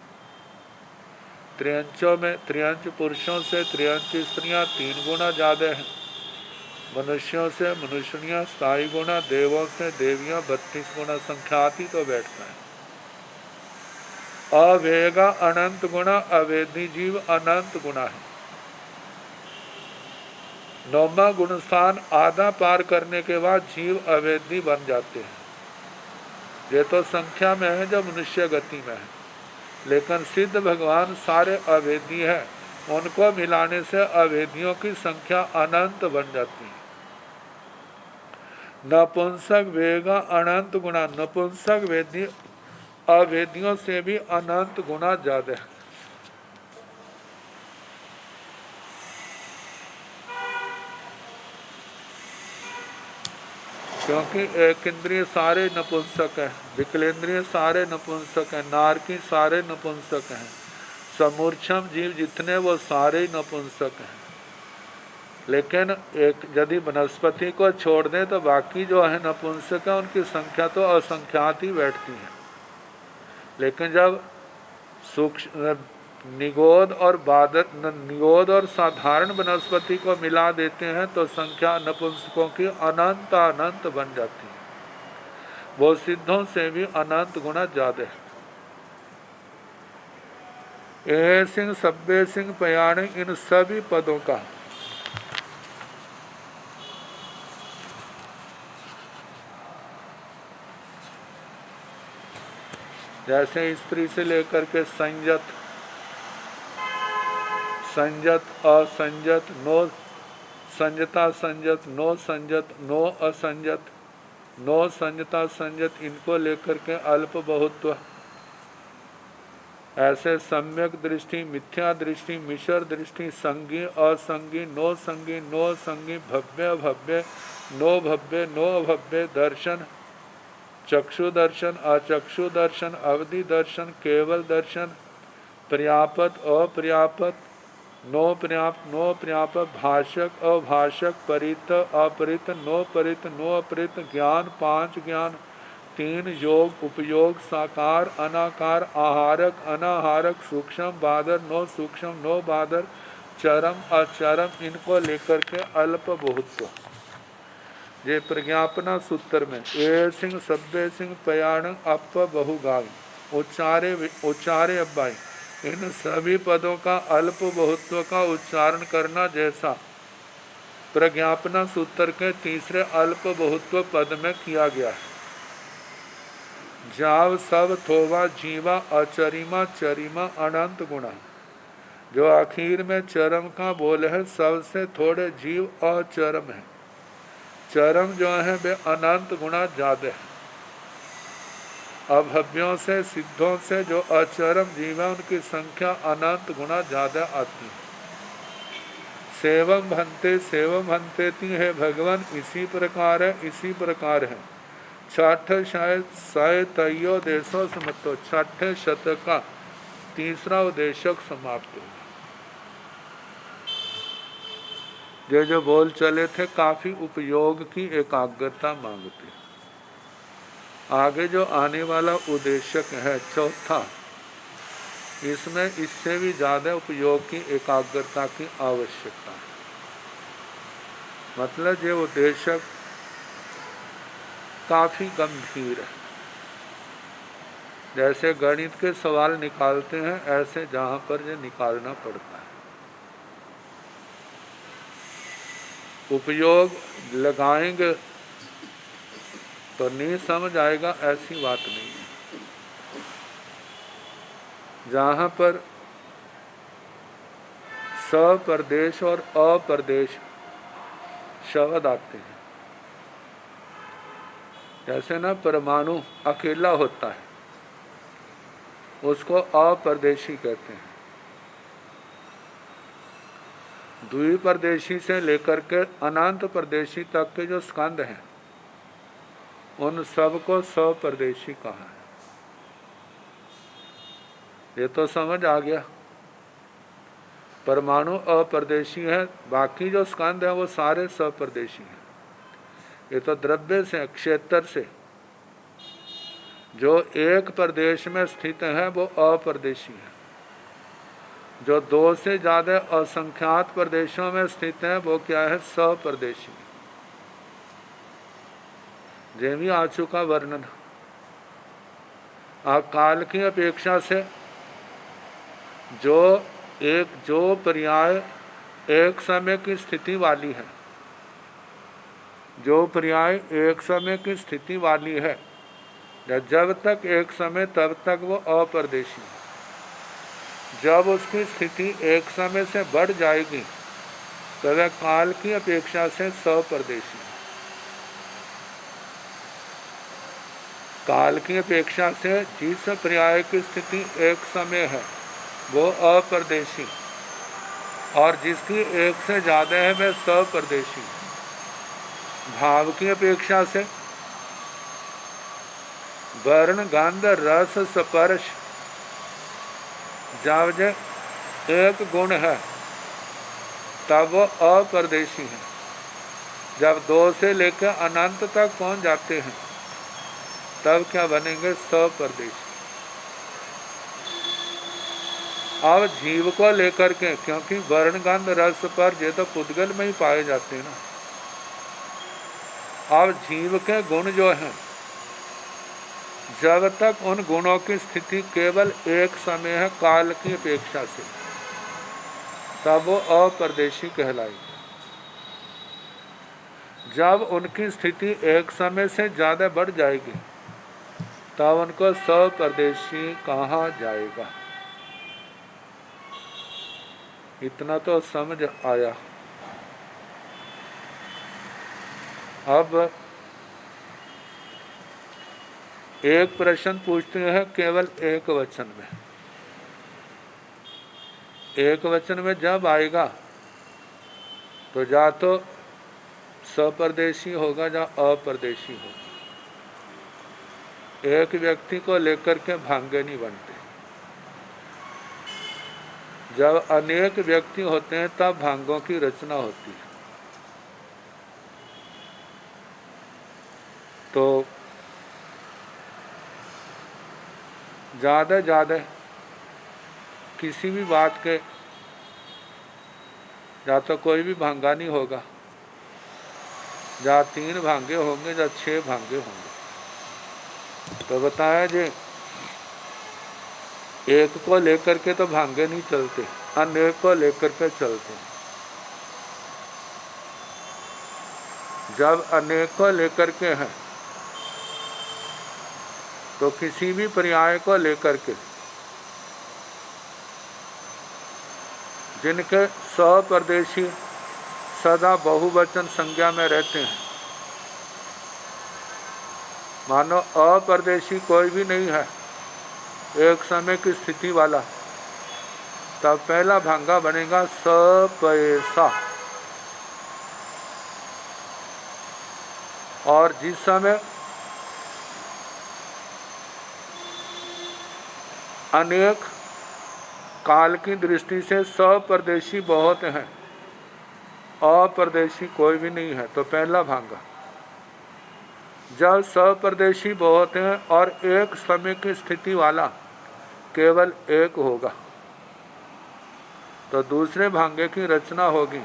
त्रियंचों में त्रियंच पुरुषों से त्रियंच स्त्रियां 3 गुना ज्यादा हैं। मनुष्यों से मनुष्यनियां स्थायी गुणा, देवों से देवियां 32 गुना संख्यात ही तो बैठता है। अवेगा अनंत गुणा, अवेदी जीव अनंत गुणा है। 9वां गुण स्थान आधा पार करने के बाद जीव अवेदी बन जाते हैं। ये तो संख्या में है जो मनुष्य गति में है, लेकिन सिद्ध भगवान सारे अवेदी है, उनको मिलाने से अवेदियों की संख्या अनंत बन जाती है। नपुंसक वेगा अनंत गुणा, नपुंसक वेदी अवेदियों से भी अनंत गुणा ज्यादा है। क्योंकि एक इंद्रिय सारे नपुंसक हैं, विकलेंद्रिय सारे नपुंसक हैं, नारकी सारे नपुंसक हैं, समूर्छम जीव जितने वो सारे नपुंसक हैं। लेकिन एक यदि वनस्पति को छोड़ दें तो बाकी जो है नपुंसक है, उनकी संख्या तो असंख्यात ही बैठती है। लेकिन जब सूक्ष्म निगोद और साधारण वनस्पति को मिला देते हैं तो संख्या नपुंसकों की अनंत अनंत बन जाती है। वो सिद्धों से भी अनंत गुना ज्यादा है। ए सिंह सब्बे सिंह पयाण, इन सभी पदों का जैसे स्त्री से लेकर के संयत, संयत, असंयत, नो संयता संयत, नो संयत, नो असंयत, नो संयता संयत, इनको लेकर के अल्प बहुत्व, ऐसे सम्यक दृष्टि, मिथ्या दृष्टि, मिश्र दृष्टि, संगी असंगी, नो संगी नो संगी, भव्य भव्य नो भव्य नो भव्य दर्शन, चक्षु दर्शन, अचक्षु दर्शन, अवधि दर्शन, केवल दर्शन, पर्याप्त अपर्याप्त, नो पर्याप्त नो पर्याप्त, भाषक अभाषक, परित अपरित, नो परित नो अपरित, ज्ञान पांच ज्ञान, तीन योग उपयोग, साकार अनाकार, आहारक अनाहारक, सूक्ष्म बादर नो सूक्ष्म नो बादर, चरम अचरम, इनको लेकर के अल्प बहुत्व। ये प्रज्ञापना सूत्र में ए सिंह सब्बे सिंह पयाण अप बहुगाय, उच्चारे अब्बाई, इन सभी पदों का अल्प बहुत्व का उच्चारण करना जैसा प्रज्ञापना सूत्र के तीसरे अल्प बहुत्व पद में किया गया है। जाव सब थोवा जीवा अचरिमा चरिमा अनंत गुणा, जो आखिर में चरम का बोल है, सबसे थोड़े जीव अचरम है, चरम जो है वे अनंत गुणा ज्यादा है। अभव्यों से सिद्धों से जो अचरम जीव है उनकी संख्या अनंत गुणा ज्यादा आती है। सेवम भंते ती है भगवान, इसी प्रकार है इसी प्रकार है। छठ शायद तयो देशो समतो, छठे शतक का तीसरा उद्देशक समाप्त हो। जो बोल चले थे काफी उपयोग की एकाग्रता मांगते। आगे जो आने वाला उद्देशक है चौथा, इसमें इससे भी ज्यादा उपयोग की एकाग्रता की आवश्यकता है। मतलब ये उद्देशक काफी गंभीर है। जैसे गणित के सवाल निकालते हैं, ऐसे जहां पर ये निकालना पड़ता है। उपयोग लगाएंगे तो नहीं समझ आएगा, ऐसी बात नहीं है। जहां पर सप्रदेश और अप्रदेश शब्द आते हैं, जैसे ना परमाणु अकेला होता है, उसको अप्रदेशी कहते हैं। द्विप्रदेशी से लेकर के अनंत प्रदेशी तक के जो स्कंद हैं, उन सबको सप्रदेशी कहा है। ये तो समझ आ गया। परमाणु अप्रदेशी है, बाकी जो स्कंद है वो सारे सप्रदेशी हैं। ये तो द्रव्य से, क्षेत्र से जो एक प्रदेश में स्थित है वो अप्रदेशी है। जो दो से ज्यादा असंख्यात प्रदेशों में स्थित है वो क्या है? सप्रदेशी। जेमी आ चुका वर्णन। काल की अपेक्षा से जो पर्याय एक समय की स्थिति वाली है, जो पर्याय एक समय की स्थिति वाली है, जब तक एक समय तब तक वो अप्रदेशी। जब उसकी स्थिति एक समय से बढ़ जाएगी तो वह काल की अपेक्षा से सप्रदेशी। काल की अपेक्षा से जिस पर्याय की स्थिति एक समय है वो अप्रदेशी, और जिसकी एक से ज्यादा है वह सप्रदेशी। भाव की अपेक्षा से वर्ण गंध रस स्पर्श, जब एक गुण है तब वो अप्रदेशी है। जब दो से लेकर अनंत तक पहुंच जाते हैं तब क्या बनेंगे? सप्रदेशी। अब जीव को लेकर के, क्योंकि वर्ण गंध रस पर ये तो पुद्गल में ही पाए जाते हैं ना। अब जीव के गुण जो हैं, जब तक उन गुणों की स्थिति केवल एक समय है काल की अपेक्षा से, तब वो अप्रदेशी कहलाएगी। जब उनकी स्थिति एक समय से ज्यादा बढ़ जाएगी तब उनको सप्रदेशी कहा जाएगा। इतना तो समझ आया। अब एक प्रश्न पूछते हैं केवल एक वचन में। एक वचन में जब आएगा तो या तो सपरदेशी होगा या अप्रदेशी होगा। एक व्यक्ति को लेकर के भांगे नहीं बनते। जब अनेक व्यक्ति होते हैं तब भांगों की रचना होती है। तो ज़्यादा किसी भी बात के या तो कोई भी भांगा नहीं होगा, या 3 भांगे होंगे या 6 भांगे होंगे। तो बताया जी, एक को लेकर के तो भांगे नहीं चलते, अनेक को लेकर के चलते। जब अनेक को लेकर के हैं तो किसी भी पर्याय को लेकर के, जिनके सपरदेशी सदा बहुवचन संज्ञा में रहते हैं, मानो अपरदेशी कोई भी नहीं है, एक समय की स्थिति वाला, तब पहला भांगा बनेगा सपैसा। और जिस समय अनेक काल की दृष्टि से सपरदेशी बहुत हैं, अप्रदेशी कोई भी नहीं है, तो पहला भांगा। जब सपरदेशी बहुत हैं और एक समय की स्थिति वाला केवल एक होगा, तो दूसरे भांगे की रचना होगी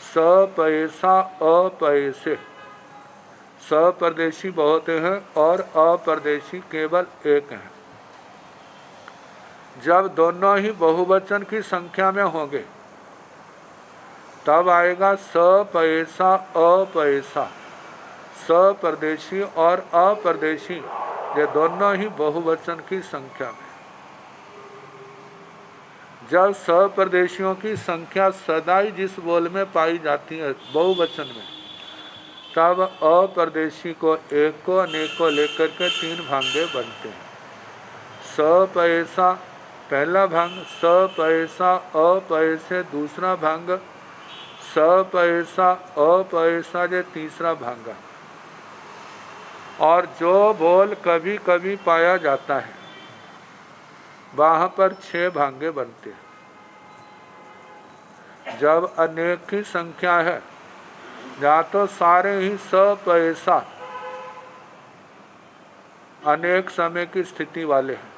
सपैसा अपैसे। सपरदेशी बहुत हैं और अप्रदेशी केवल एक हैं। जब दोनों ही बहुवचन की संख्या में होंगे तब आएगा सपैसा अपैसा। सपरदेशी और अप्रदेशी ये दोनों ही बहुवचन की संख्या में। जब सपरदेशियों की संख्या सदा ही जिस बोल में पाई जाती है बहुवचन में, तब अप्रदेशी को एक को अनेक को लेकर के 3 भांगे बनते हैं। सपैसा पहला भांग, सपैसा अपैसे दूसरा भांग, सपैसा अपैसा ये तीसरा भांगा। और जो बोल कभी कभी पाया जाता है वहाँ पर 6 भांगे बनते हैं। जब अनेक की संख्या है, या तो सारे ही सपैसा अनेक समय की स्थिति वाले हैं,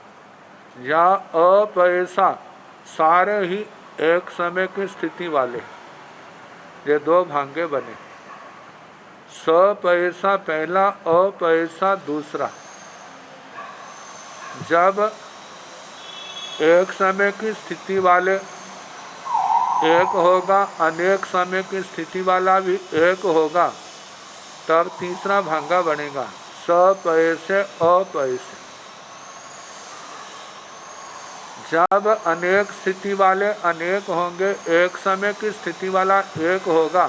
या अपैसा सारे ही एक समय की स्थिति वाले हैं। ये 2 भांगे बने, सपैसा पहला, अपैसा दूसरा। जब एक समय की स्थिति वाले एक होगा, अनेक समय की स्थिति वाला भी एक होगा, तब तीसरा भांगा बनेगा सपैसे अपैसे। जब अनेक स्थिति वाले अनेक होंगे, एक समय की स्थिति वाला एक होगा,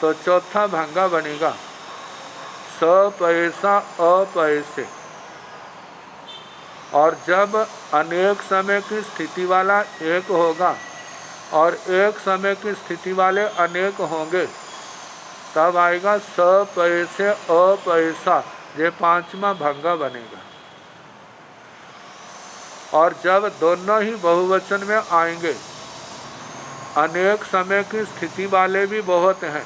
तो चौथा भांगा बनेगा सपैसा अपैसे। और जब अनेक समय की स्थिति वाला एक होगा और एक समय की स्थिति वाले अनेक होंगे, तब आएगा सपैसे अपैसा। ये 5वां भांगा बनेगा। और जब दोनों ही बहुवचन में आएंगे, अनेक समय की स्थिति वाले भी बहुत हैं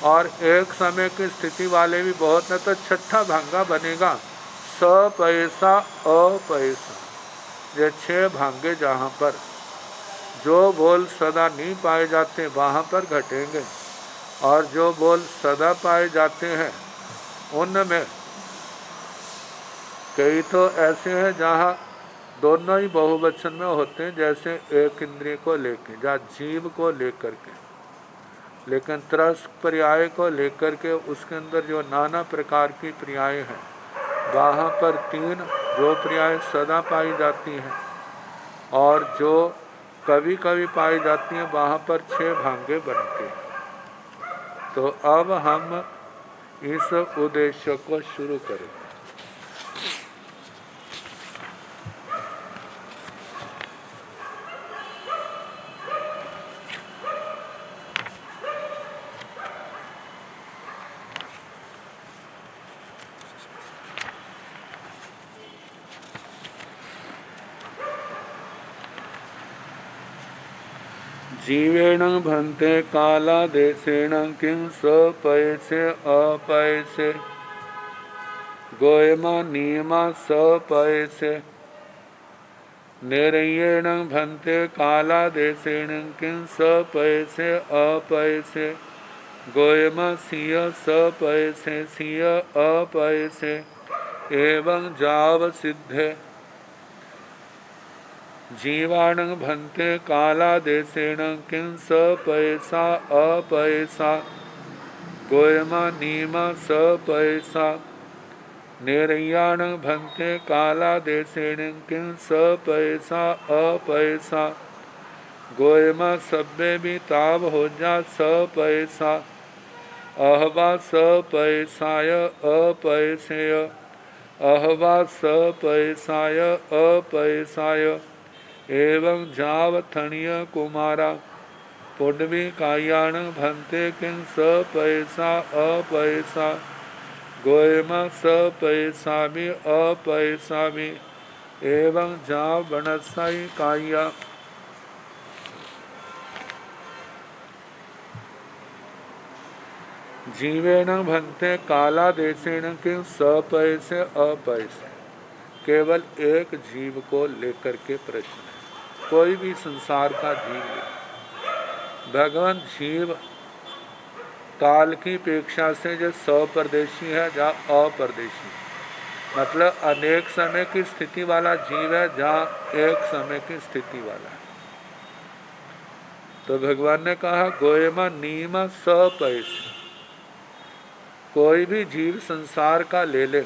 और एक समय की स्थिति वाले भी बहुत हैं, तो 6ठा भांगा बनेगा सपैसा अपैसा। ये 6 भांगे जहाँ पर जो बोल सदा नहीं पाए जाते वहाँ पर घटेंगे, और जो बोल सदा पाए जाते हैं उनमें कई तो ऐसे हैं जहाँ दोनों ही बहुवचन में होते हैं, जैसे एक इंद्रिय को लेकर या जीव को लेकर के। लेकिन त्रस्त पर्याय को लेकर के उसके अंदर जो नाना प्रकार की पर्याय हैं, वहाँ पर 3 जो पर्याय सदा पाई जाती हैं और जो कभी कभी पाई जाती हैं वहाँ पर 6 भांगे बनते हैं। तो अब हम इस उद्देश्य को शुरू करें। जीवेण भन्ते कालादेशेन किं सपयसे अपयसे गोयमा नियमा सपयसे निरयेण भन्ते कालादेशेन किं सपयसे अपयसे गोयमा सिय सपयसे सिय अपयसे एवं जाव सिद्धे जीवाण भन्ते कालादेशेन किं सपयसा अपयसा गोयमा नियमा सपयसा निरय्याण भन्ते कालादेशेन किं सपयसा अपयसा गोयमा सब्बे भी ताव हो जा सपयसा अहवा सपयसाय अपयसेय अहवा सपयसाय अपयसाय एवं जावथणीय कुमारा पुण्वी कायाण भन्ते किं सपयसा अपयसा गोयमा सपयसा भी अपयसा भी एवं जाव बनसाई काया जीवेन भन्ते कालादेशेन किं सपयसे अपयसे। केवल एक जीव को लेकर के प्रश्न है, कोई भी संसार का जीव ले। भगवान जीव काल की अपेक्षा से जो स्वप्रदेशी है जहाँ अपरदेशी, मतलब अनेक समय की स्थिति वाला जीव है जहाँ एक समय की स्थिति वाला है। तो भगवान ने कहा गोयमा नीमा सपयसे, कोई भी जीव संसार का ले ले,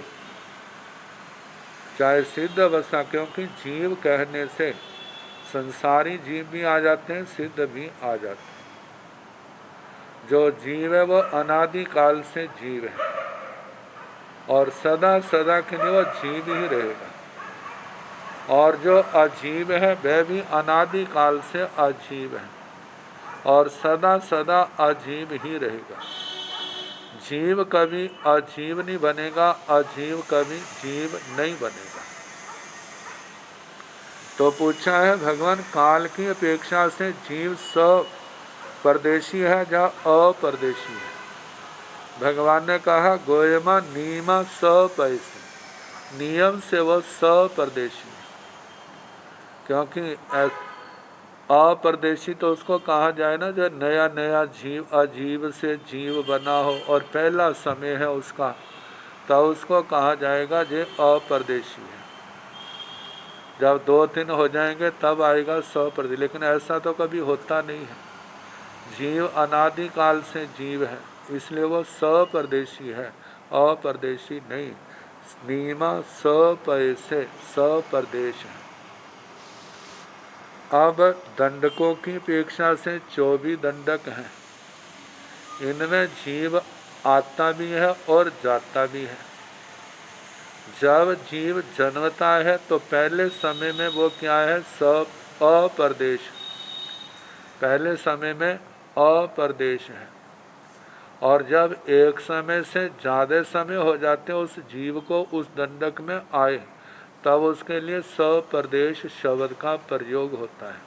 चाहे सिद्ध अवस्था, क्योंकि जीव कहने से संसारी जीव भी आ जाते हैं, सिद्ध भी आ जाते हैं। जो जीव है वो अनादि काल से जीव है और सदा सदा के लिए वो जीव ही रहेगा, और जो अजीव है वह भी अनादि काल से अजीव है और सदा सदा अजीव ही रहेगा। जीव कभी अजीव नहीं बनेगा, अजीव कभी जीव नहीं बनेगा। तो पूछा है भगवान काल की अपेक्षा से जीव परदेशी है या अपरदेशी है। भगवान ने कहा गोयमा नियमा सपयसे, नियम से वो सपरदेशी है, क्योंकि अपरदेशी तो उसको कहा जाए ना जो नया नया जीव अजीव से जीव बना हो और पहला समय है उसका, तो उसको कहा जाएगा जो अपरदेशी है। जब 2-3 हो जाएंगे तब आएगा स्वप्रदेशी, लेकिन ऐसा तो कभी होता नहीं है। जीव अनादि काल से जीव है, इसलिए वो स्वप्रदेशी है, अपरदेशी नहीं। नियमा सपयसे, स्वप्रदेश है। अब दंडकों की अपेक्षा से 24 दंडक हैं। इनमें जीव आता भी है और जाता भी है। जब जीव जन्मता है तो पहले समय में वो क्या है, अपरदेश, पहले समय में अपरदेश है। और जब एक समय से ज़्यादा समय हो जाते हैं उस जीव को उस दंडक में आए, तब उसके लिए स्वप्रदेश शब्द का प्रयोग होता है।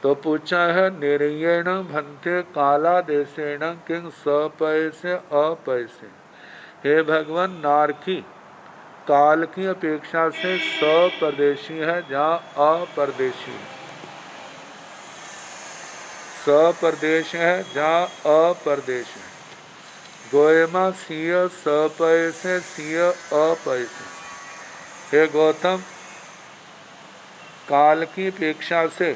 तो पूछा है निरयेण भन्ते कालादेशेन किं सपयसे अपयसे। हे भगवान, नारकी काल की अपेक्षा से स्वप्रदेशी है जहाँ अपरदेशी है, स्वप्रदेश है जहाँ अपरदेश है। गोयमा सिय सपयसे सिय अपयसे। हे गौतम, काल की अपेक्षा से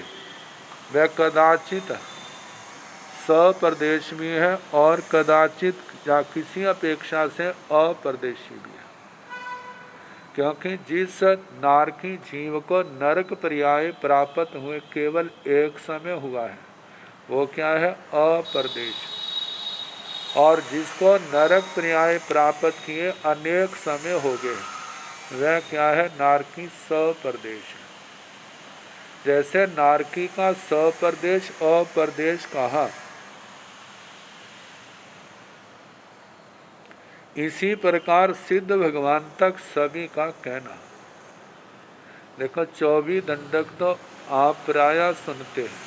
वह कदाचित स्वप्रदेश भी है और कदाचित या किसी अपेक्षा से अपरदेशी भी है, क्योंकि जिस नारकी जीव को नरक पर्याय प्राप्त हुए केवल एक समय हुआ है वो क्या है, अपरदेश। और जिसको नरक पर्याय प्राप्त किए अनेक समय हो गए वह क्या है, नारकी स्वप्रदेश है। जैसे नारकी का स्वप्रदेश अप्रदेश कहा, इसी प्रकार सिद्ध भगवान तक सभी का कहना। देखो 24 दंडक तो आप प्राय सुनते हैं,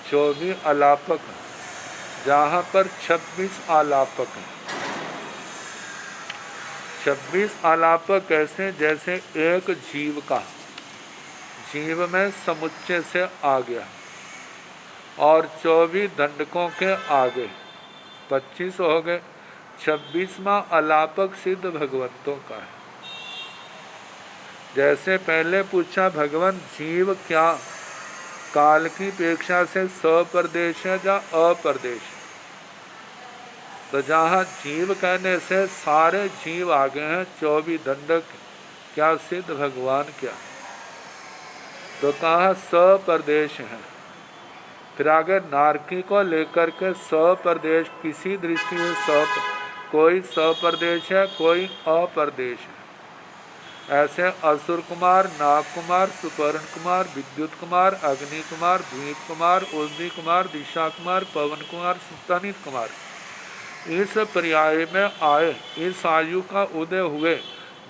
24 अलापक, जहाँ पर 26 आलापक हैं। 26 आलापक ऐसे जैसे एक जीव का, जीव में समुच्चय से आ गया, और 24 दंडकों के आगे 25 हो गए। 26वां अलापक सिद्ध भगवंतों का है। जैसे पहले पूछा भगवान जीव क्या काल की अपेक्षा से सप्रदेश है या अप्रदेश, तो जहाँ जीव कहने से सारे जीव आ गए हैं। 24 दंडक क्या सिद्ध भगवान क्या, तो कहा सप्रदेश है। फिर आगे नारकी को लेकर के सप्रदेश, किसी दृष्टि से कोई सप्रदेश है, कोई अप्रदेश है। ऐसे असुर कुमार, नाग कुमार, सुपर्ण कुमार, विद्युत कुमार, अग्नि कुमार, द्वीप कुमार, औषधि कुमार, दिशा कुमार, पवन कुमार, सुतनित कुमार, इस पर्याय में आए, इस आयु का उदय हुए,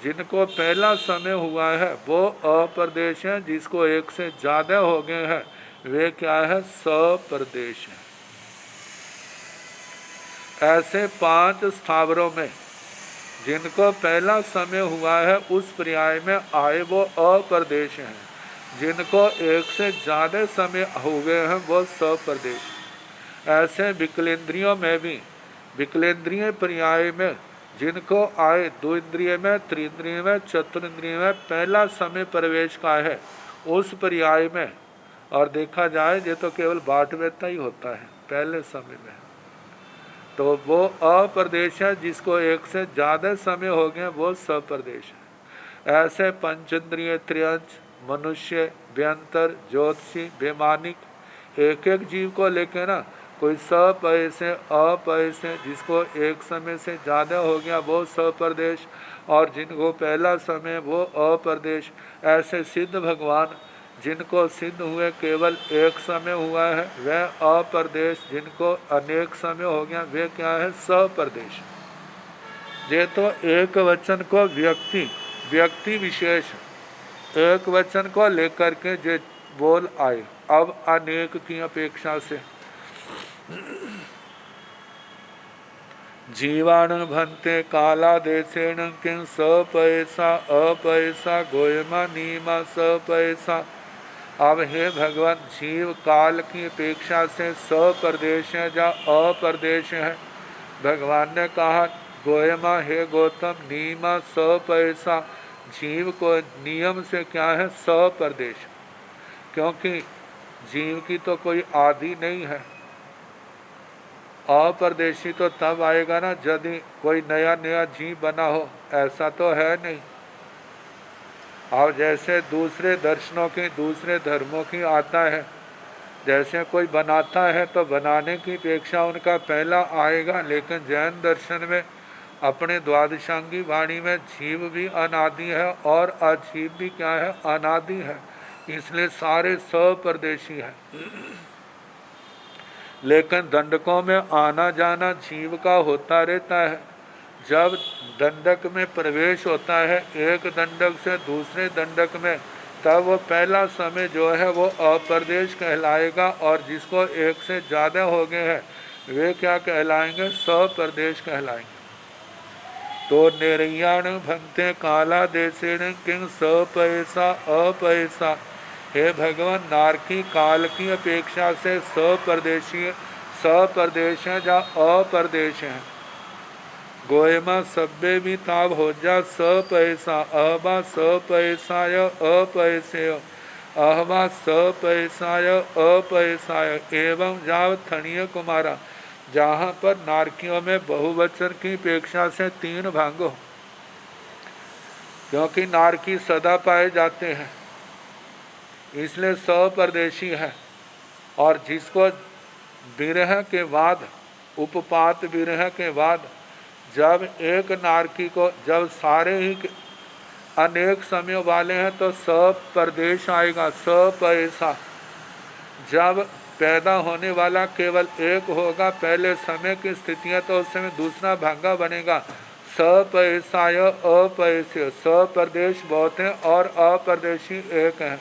जिनको पहला समय हुआ है वो अप्रदेश है। जिसको एक से ज्यादा हो गए हैं वे क्या है, सप्रदेश है। ऐसे 5 स्थावरों में जिनको पहला समय हुआ है उस पर्याय में आए वो अप्रदेश हैं। जिनको एक से ज्यादा समय हो गए हैं वो सप्रदेश। ऐसे विकलेंद्रियों में भी विकलेंद्रिय पर्याय में जिनको आए द्विंद्रिय में, त्रिंद्रिय में, चतुरिंद्रिय में पहला समय प्रवेश का है उस पर्याय में, और देखा जाए ये तो केवल बाटवेता ही होता है पहले समय में, तो वो अप्रदेश है। जिसको एक से ज्यादा समय हो गए वो सप्रदेश है। ऐसे पंचेंद्रिय, त्रियंच, मनुष्य, व्यंतर, ज्योतिषी, वैमानिक, एक एक जीव को लेके ना, कोई सपय से अपय से, जिसको एक समय से ज्यादा हो गया वो सप्रदेश, और जिनको पहला समय वो अप्रदेश। ऐसे सिद्ध भगवान जिनको सिद्ध हुए केवल एक समय हुआ है वह अप्रदेश, जिनको अनेक समय हो गया वे क्या है, सप्रदेश। ये तो एक वचन को व्यक्ति विशेष एक वचन को लेकर के जे बोल आए। अब अनेक की अपेक्षा से जीवाण भंते काला देशेण किं सपैसा अपैसा गोयमा नीमा सपैसा। अब हे भगवान जीव काल की अपेक्षा से सप्रदेश है या अप्रदेश है। भगवान ने कहा गोयमा, हे गौतम, नीमा सपैसा, जीव को नियम से क्या है, सप्रदेश, क्योंकि जीव की तो कोई आदि नहीं है। अप्रदेशी तो तब आएगा ना यदि कोई नया नया जीव बना हो, ऐसा तो है नहीं। और जैसे दूसरे दर्शनों की, दूसरे धर्मों की आता है, जैसे कोई बनाता है तो बनाने की अपेक्षा उनका पहला आएगा, लेकिन जैन दर्शन में अपने द्वादशांगी वाणी में जीव भी अनादि है और अजीव भी क्या है, अनादि है, इसलिए सारे सप्रदेशी है। लेकिन दंडकों में आना जाना जीव का होता रहता है। जब दंडक में प्रवेश होता है एक दंडक से दूसरे दंडक में, तब वो पहला समय जो है वो अप्रदेश कहलाएगा, और जिसको एक से ज़्यादा हो गए हैं वे क्या कहलाएंगे, सप्रदेश कहलाएंगे। तो निर्याण भंते काला देशेण किंग सपैसा अपैसा। हे भगवान नारकी काल की अपेक्षा से सप्रदेश है या अप्रदेश है। गोयमा सब्बे भी ताब हो जा सपैसा अहबा सपैसाय अपैसे अहबा सपैसाय अपैसाय। एवं जाव थणीय कुमारा, जहाँ पर नारकियों में बहुवचन की अपेक्षा से 3 भाग हो, क्योंकि नारकी सदा पाए जाते हैं इसलिए सप्रदेशी है। और जिसको विरह के बाद, उपपात विरह के बाद जब एक नारकी को, जब सारे ही अनेक समय वाले हैं तो सप्रदेश आएगा, सपैसा। जब पैदा होने वाला केवल एक होगा पहले समय की स्थितियां, तो उस समय दूसरा भागा बनेगा, सपैसाय अपैस्य, सप्रदेश बहुत हैं और अप्रदेशी एक हैं।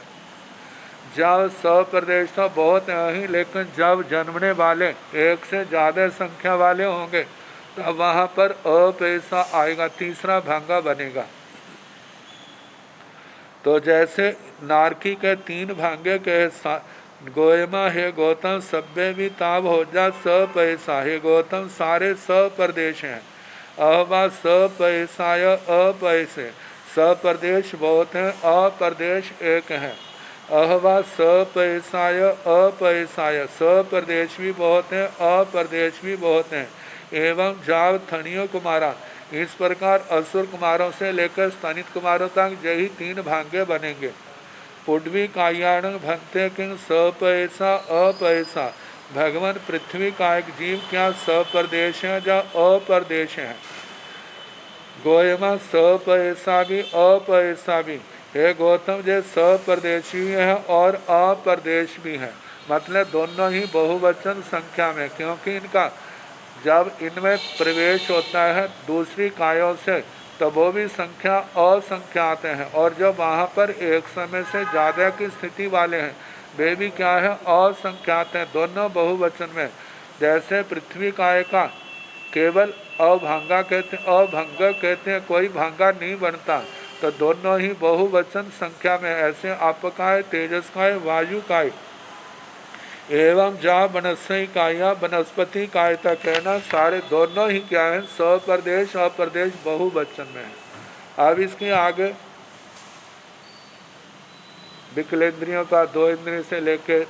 जब सप्रदेश तो बहुत हैं ही, लेकिन जब जन्मने वाले एक से ज़्यादा संख्या वाले होंगे तब वहाँ पर अपैसा आएगा, तीसरा भांगा बनेगा। तो जैसे नारकी के तीन भांगे के गोयमा हे गौतम सभ्य भी ताब हो जा, सपैसा हे गौतम सारे सप्रदेश हैं। अहवा सपैसाय अपैसे, सप्रदेश बहुत हैं अप्रदेश एक हैं। अहवा सपैसाय अपैसाय, सप्रदेश भी बहुत हैं अप्रदेश भी बहुत हैं। एवं जाव थनियो कुमारा, इस प्रकार असुर कुमारों से लेकर स्तनित कुमारों तक यही तीन भांगे बनेंगे। पुड्वी कायाण भंते किंग सपैसा अपैसा, भगवान पृथ्वी का एक जीव क्या सप्रदेश है या अप्रदेश है। गोयमा सपैसा भी अपैसा भी, हे गौतम जे सप्रदेशी भी है और अप्रदेश भी है, मतलब दोनों ही बहुवचन संख्या में, क्योंकि इनका जब इनमें प्रवेश होता है दूसरी कायों से तो वो भी संख्या असंख्यात हैं, और जब वहाँ पर एक समय से ज़्यादा की स्थिति वाले हैं वे भी क्या है असंख्यात हैं, दोनों बहुवचन में। जैसे पृथ्वी काय का केवल अभांगा कहते हैं, अभंग कहते हैं, कोई भांगा नहीं बनता, तो दोनों ही बहुवचन संख्या में। ऐसे आपकाय तेजस काय वायु काय एवं जा वनस्पति काया वनस्पति कायता कहना, सारे दोनों ही क्या है सप्रदेश अप्रदेश बहुवचन में है। अब इसके आगे विकलेंद्रियों का दो इंद्रियों से लेकर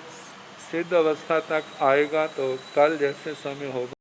सिद्ध अवस्था तक आएगा, तो कल जैसे समय होगा।